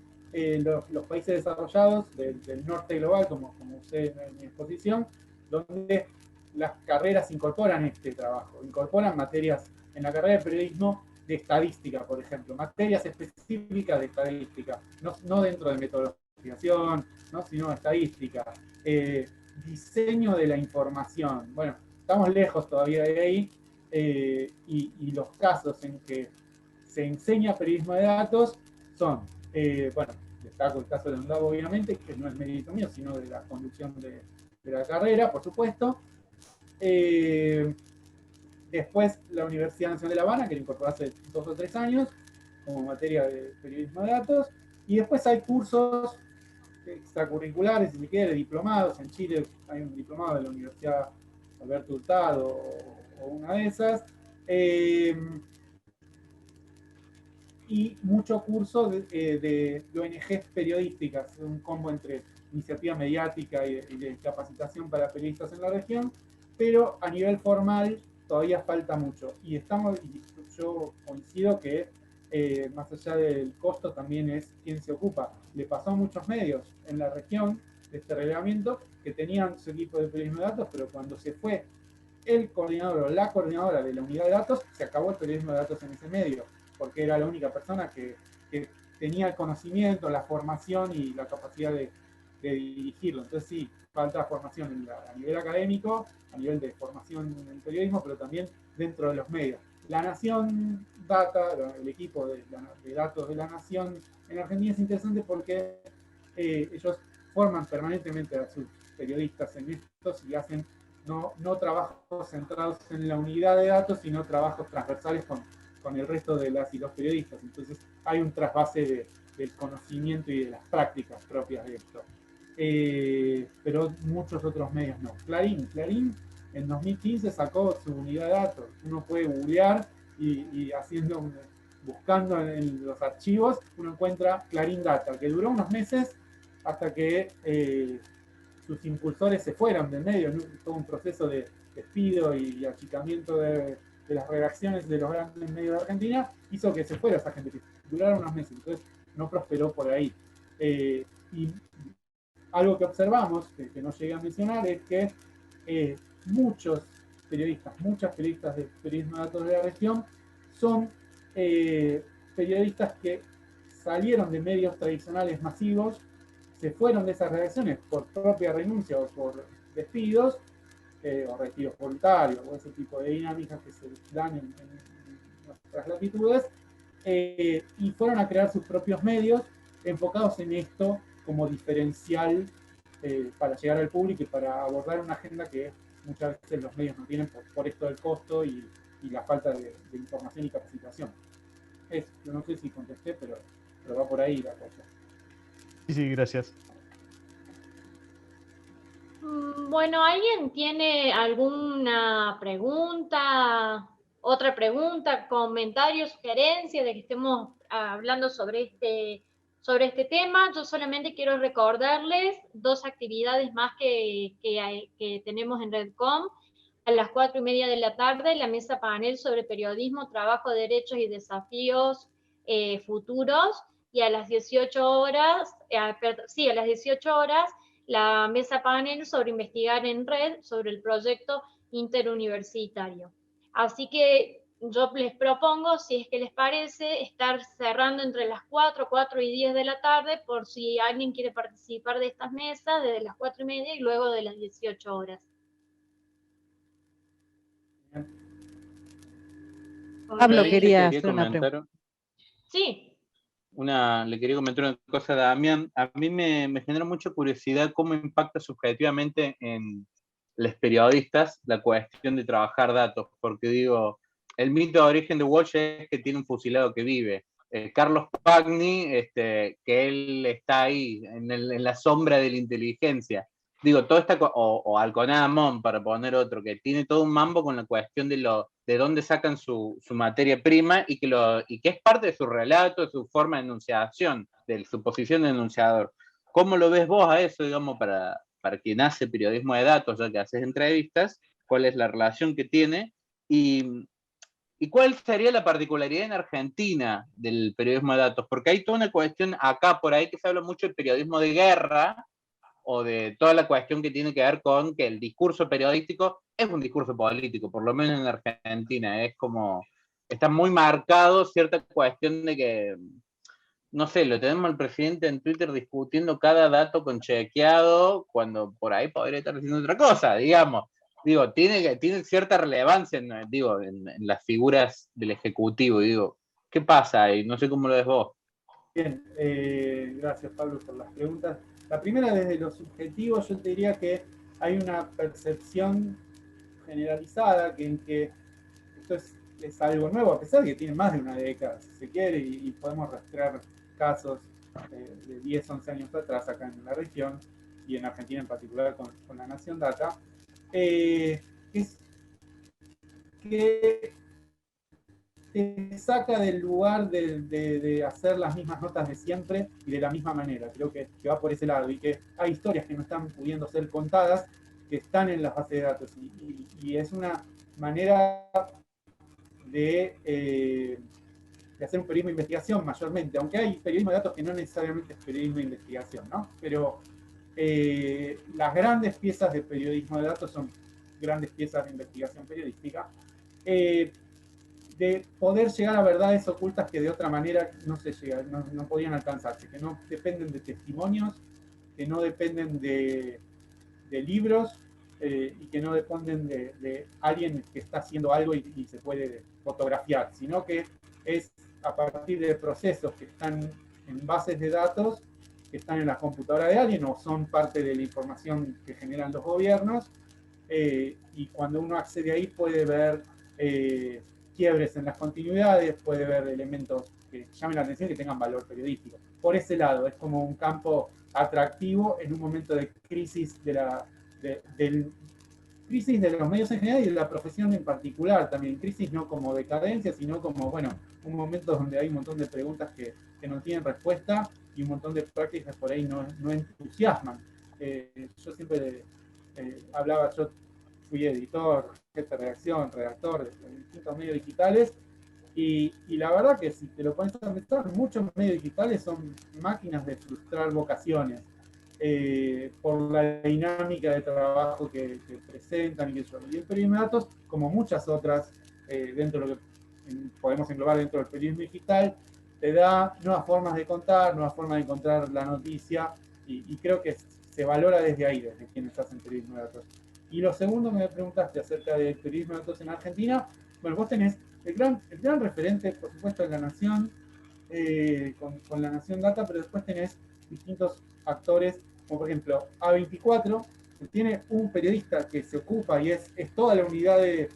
los países desarrollados del norte global, como usé en mi exposición, donde las carreras incorporan este trabajo, incorporan materias en la carrera de periodismo de estadística, por ejemplo, materias específicas de estadística, no dentro de metodologización, ¿no? Sino estadística, diseño de la información. Bueno, estamos lejos todavía de ahí, y los casos en que se enseña periodismo de datos son, bueno, destaco el caso de UNDAV obviamente, que no es mérito mío, sino de la conducción de la carrera, por supuesto. Después la Universidad Nacional de La Habana, que lo incorporó hace 2 o 3 años, como materia de periodismo de datos. Y después hay cursos extracurriculares, si se quiere, diplomados. En Chile hay un diplomado de la Universidad Alberto Hurtado o una de esas. Y muchos cursos de ONGs periodísticas, un combo entre iniciativa mediática y de capacitación para periodistas en la región, pero a nivel formal todavía falta mucho. Y yo coincido que más allá del costo también es quién se ocupa. Le pasó a muchos medios en la región de este relevamiento que tenían su equipo de periodismo de datos, pero cuando se fue el coordinador o la coordinadora de la unidad de datos, se acabó el periodismo de datos en ese medio, porque era la única persona que tenía el conocimiento, la formación y la capacidad de dirigirlo. Entonces sí, falta formación a nivel académico, a nivel de formación en periodismo, pero también dentro de los medios. La Nación Data, el equipo de datos de La Nación en Argentina es interesante porque ellos forman permanentemente a sus periodistas en estos y hacen no trabajos centrados en la unidad de datos, sino trabajos transversales con el resto de las y los periodistas. Entonces hay un trasvase del conocimiento y de las prácticas propias de esto. Pero muchos otros medios no. Clarín en 2015 sacó su unidad de datos. Uno puede googlear y buscando en los archivos, uno encuentra Clarín Data, que duró unos meses hasta que sus impulsores se fueron del medio, todo un proceso de despido y achicamiento de las redacciones de los grandes medios de Argentina, hizo que se fuera esa gente, que duraron unos meses, entonces no prosperó por ahí. Y algo que observamos, que no llegué a mencionar, es que muchas periodistas de periodismo de datos de la región son periodistas que salieron de medios tradicionales masivos, se fueron de esas redacciones por propia renuncia o por despidos, o retiros voluntarios, o ese tipo de dinámicas que se dan en nuestras latitudes, y fueron a crear sus propios medios enfocados en esto como diferencial para llegar al público y para abordar una agenda que muchas veces los medios no tienen por esto del costo y la falta de información y capacitación. Yo no sé si contesté, pero va por ahí la cosa. Sí, gracias. Bueno, ¿alguien tiene alguna pregunta, otra pregunta, comentario, sugerencia de que estemos hablando sobre este tema? Yo solamente quiero recordarles 2 actividades más que tenemos en Redcom. A las 4:30 de la tarde, la mesa panel sobre periodismo, trabajo, derechos y desafíos futuros. Y a las 18 horas, la mesa panel sobre investigar en red sobre el proyecto interuniversitario. Así que yo les propongo, si es que les parece, estar cerrando entre las 4 y 10 de la tarde, por si alguien quiere participar de estas mesas, desde las 4:30 y luego de las 18 horas. Pablo Clarisa, quería hacer una pregunta. comentar. Sí. Le quería comentar una cosa a Damián. A mí me genera mucha curiosidad cómo impacta subjetivamente en los periodistas la cuestión de trabajar datos, porque digo, el mito de origen de Walsh es que tiene un fusilado que vive. Carlos Pagni, que él está ahí, en la sombra de la inteligencia. Digo, todo esta, o Alconá Amón, para poner otro, que tiene todo un mambo con la cuestión de dónde sacan su materia prima y que es parte de su relato, de su forma de enunciación, de su posición de enunciador. ¿Cómo lo ves vos a eso, digamos, para quien hace periodismo de datos, ya que haces entrevistas? ¿Cuál es la relación que tiene? ¿Y cuál sería la particularidad en Argentina del periodismo de datos? Porque hay toda una cuestión acá por ahí que se habla mucho de periodismo de guerra, o de toda la cuestión que tiene que ver con que el discurso periodístico es un discurso político, por lo menos en Argentina. Es como, está muy marcado cierta cuestión de que, no sé, lo tenemos al presidente en Twitter discutiendo cada dato con chequeado, cuando por ahí podría estar diciendo otra cosa, digamos. Digo, tiene cierta relevancia en las figuras del Ejecutivo. Digo, ¿qué pasa ahí? No sé cómo lo ves vos. Bien, gracias Pablo por las preguntas. La primera, desde lo subjetivo, yo te diría que hay una percepción generalizada en que esto es algo nuevo, a pesar de que tiene más de una década, si se quiere, y podemos rastrear casos de 10, 11 años atrás acá en la región, y en Argentina en particular con La Nación Data, es que te saca del lugar de hacer las mismas notas de siempre y de la misma manera. Creo que va por ese lado, y que hay historias que no están pudiendo ser contadas, que están en las bases de datos, y es una manera de hacer un periodismo de investigación mayormente, aunque hay periodismo de datos que no necesariamente es periodismo de investigación, ¿no? Pero las grandes piezas de periodismo de datos son grandes piezas de investigación periodística, de poder llegar a verdades ocultas que de otra manera no se llegan, no podían alcanzarse, que no dependen de testimonios, que no dependen de libros, y que no dependen de alguien que está haciendo algo y se puede fotografiar, sino que es a partir de procesos que están en bases de datos, que están en la computadora de alguien o son parte de la información que generan los gobiernos, y cuando uno accede ahí puede ver quiebres en las continuidades, puede ver elementos que llamen la atención y que tengan valor periodístico. Por ese lado, es como un campo atractivo en un momento de crisis crisis de los medios en general y de la profesión en particular también. Crisis no como decadencia, sino como, bueno, un momento donde hay un montón de preguntas que no tienen respuesta y un montón de prácticas por ahí no entusiasman. Yo siempre hablaba, yo fui editor, jefe de redacción, redactor de distintos medios digitales, y la verdad que si te lo pones a pensar, muchos medios digitales son máquinas de frustrar vocaciones. Por la dinámica de trabajo que presentan y el periodismo de datos, como muchas otras dentro de lo que podemos englobar dentro del periodismo digital, te da nuevas formas de contar, nuevas formas de encontrar la noticia, y creo que se valora desde ahí, desde quienes hacen periodismo de datos. Y lo segundo, me preguntaste acerca del periodismo de datos en Argentina. Bueno, vos tenés el gran referente, por supuesto, de La Nación, con La Nación Data, pero después tenés distintos actores, como por ejemplo A24, que tiene un periodista que se ocupa y es toda la unidad de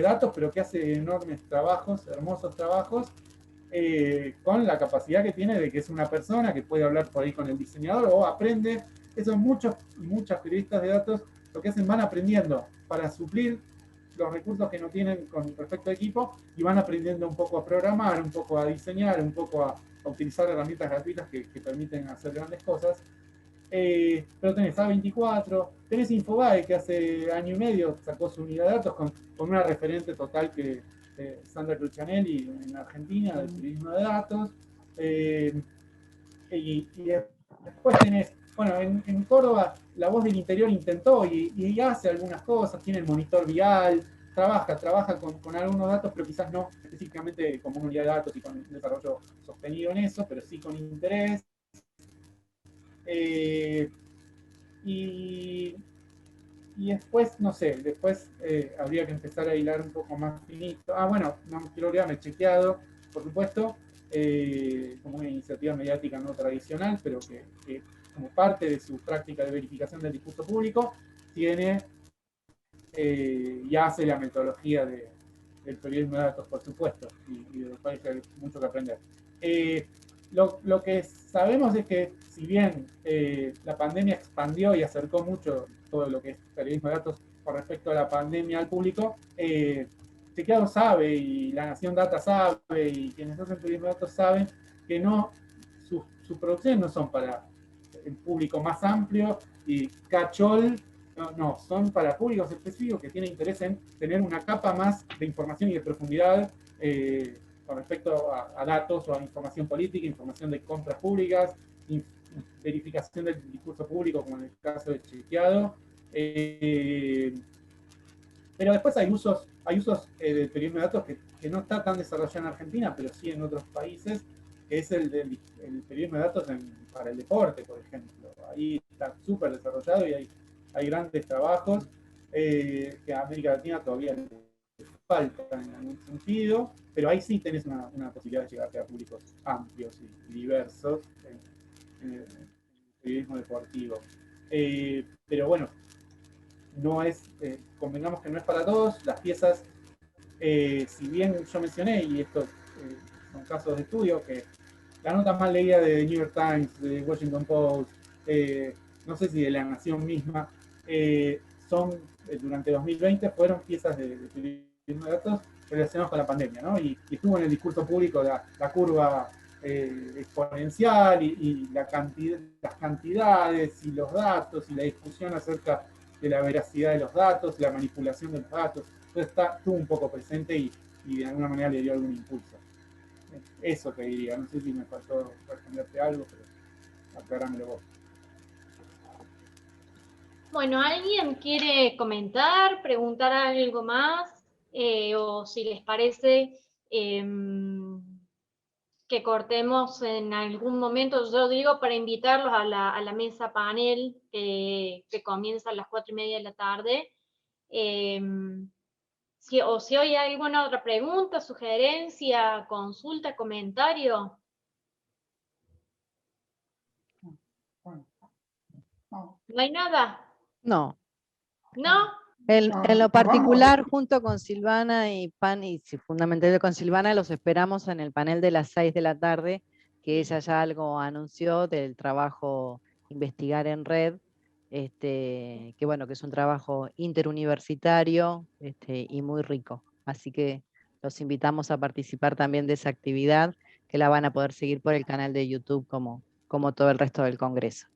datos, pero que hace enormes trabajos, hermosos trabajos, con la capacidad que tiene de que es una persona que puede hablar por ahí con el diseñador o aprende. Eso muchas periodistas de datos lo que hacen, van aprendiendo para suplir los recursos que no tienen con respecto al equipo, y van aprendiendo un poco a programar, un poco a diseñar, un poco a utilizar herramientas gratuitas que permiten hacer grandes cosas. Pero tenés A24, tenés Infobae, que hace año y medio sacó su unidad de datos con una referente total, que Sandra Crucianelli en Argentina, del periodismo de datos. Y después tenés, bueno, en Córdoba La Voz del Interior intentó y hace algunas cosas, tiene el monitor vial, trabaja con algunos datos, pero quizás no específicamente como una unidad de datos y con un desarrollo sostenido en eso, pero sí con interés. Y después, no sé, habría que empezar a hilar un poco más finito. Bueno, no quiero olvidarme, Chequeado, por supuesto, como una iniciativa mediática no tradicional, pero que como parte de su práctica de verificación del discurso público, tiene y hace la metodología del periodismo de datos, por supuesto, y de lo cual hay mucho que aprender. Lo que sabemos es que, si bien la pandemia expandió y acercó mucho todo lo que es periodismo de datos con respecto a la pandemia al público, Chequeado sabe, y La Nación Data sabe, y quienes hacen periodismo de datos saben que no, sus producciones no son para el público más amplio y cachol. No, son para públicos específicos que tienen interés en tener una capa más de información y de profundidad con respecto a datos o a información política, información de compras públicas, verificación del discurso público, como en el caso de Chequeado. Pero después hay usos del periodismo de datos que no está tan desarrollado en Argentina, pero sí en otros países, que es el periodismo de datos para el deporte, por ejemplo. Ahí está súper desarrollado y hay grandes trabajos que a América Latina todavía le faltan en algún sentido, pero ahí sí tenés una posibilidad de llegar a públicos amplios y diversos en el periodismo deportivo. Pero bueno, no es, convengamos que no es para todos. Las piezas, si bien yo mencioné, y estos son casos de estudio, que la nota más leída de The New York Times, de Washington Post, no sé si de La Nación misma, durante 2020 fueron piezas de periodismo de datos relacionados con la pandemia, ¿no? Y estuvo en el discurso público la curva exponencial y las cantidades y los datos y la discusión acerca de la veracidad de los datos, la manipulación de los datos. Entonces estuvo un poco presente y de alguna manera le dio algún impulso. Eso te diría. No sé si me faltó responderte algo, pero aclarámelo vos. Bueno, ¿alguien quiere comentar, preguntar algo más? O si les parece que cortemos en algún momento, yo digo para invitarlos a la mesa panel que comienza a las 4:30 de la tarde. Si hay alguna otra pregunta, sugerencia, consulta, comentario. ¿No hay nada? No. ¿No? En lo particular, junto con Silvana y fundamentalmente con Silvana, los esperamos en el panel de las 6 de la tarde, que ella ya algo anunció del trabajo Investigar en Red, que bueno, que es un trabajo interuniversitario y muy rico. Así que los invitamos a participar también de esa actividad, que la van a poder seguir por el canal de YouTube como todo el resto del Congreso.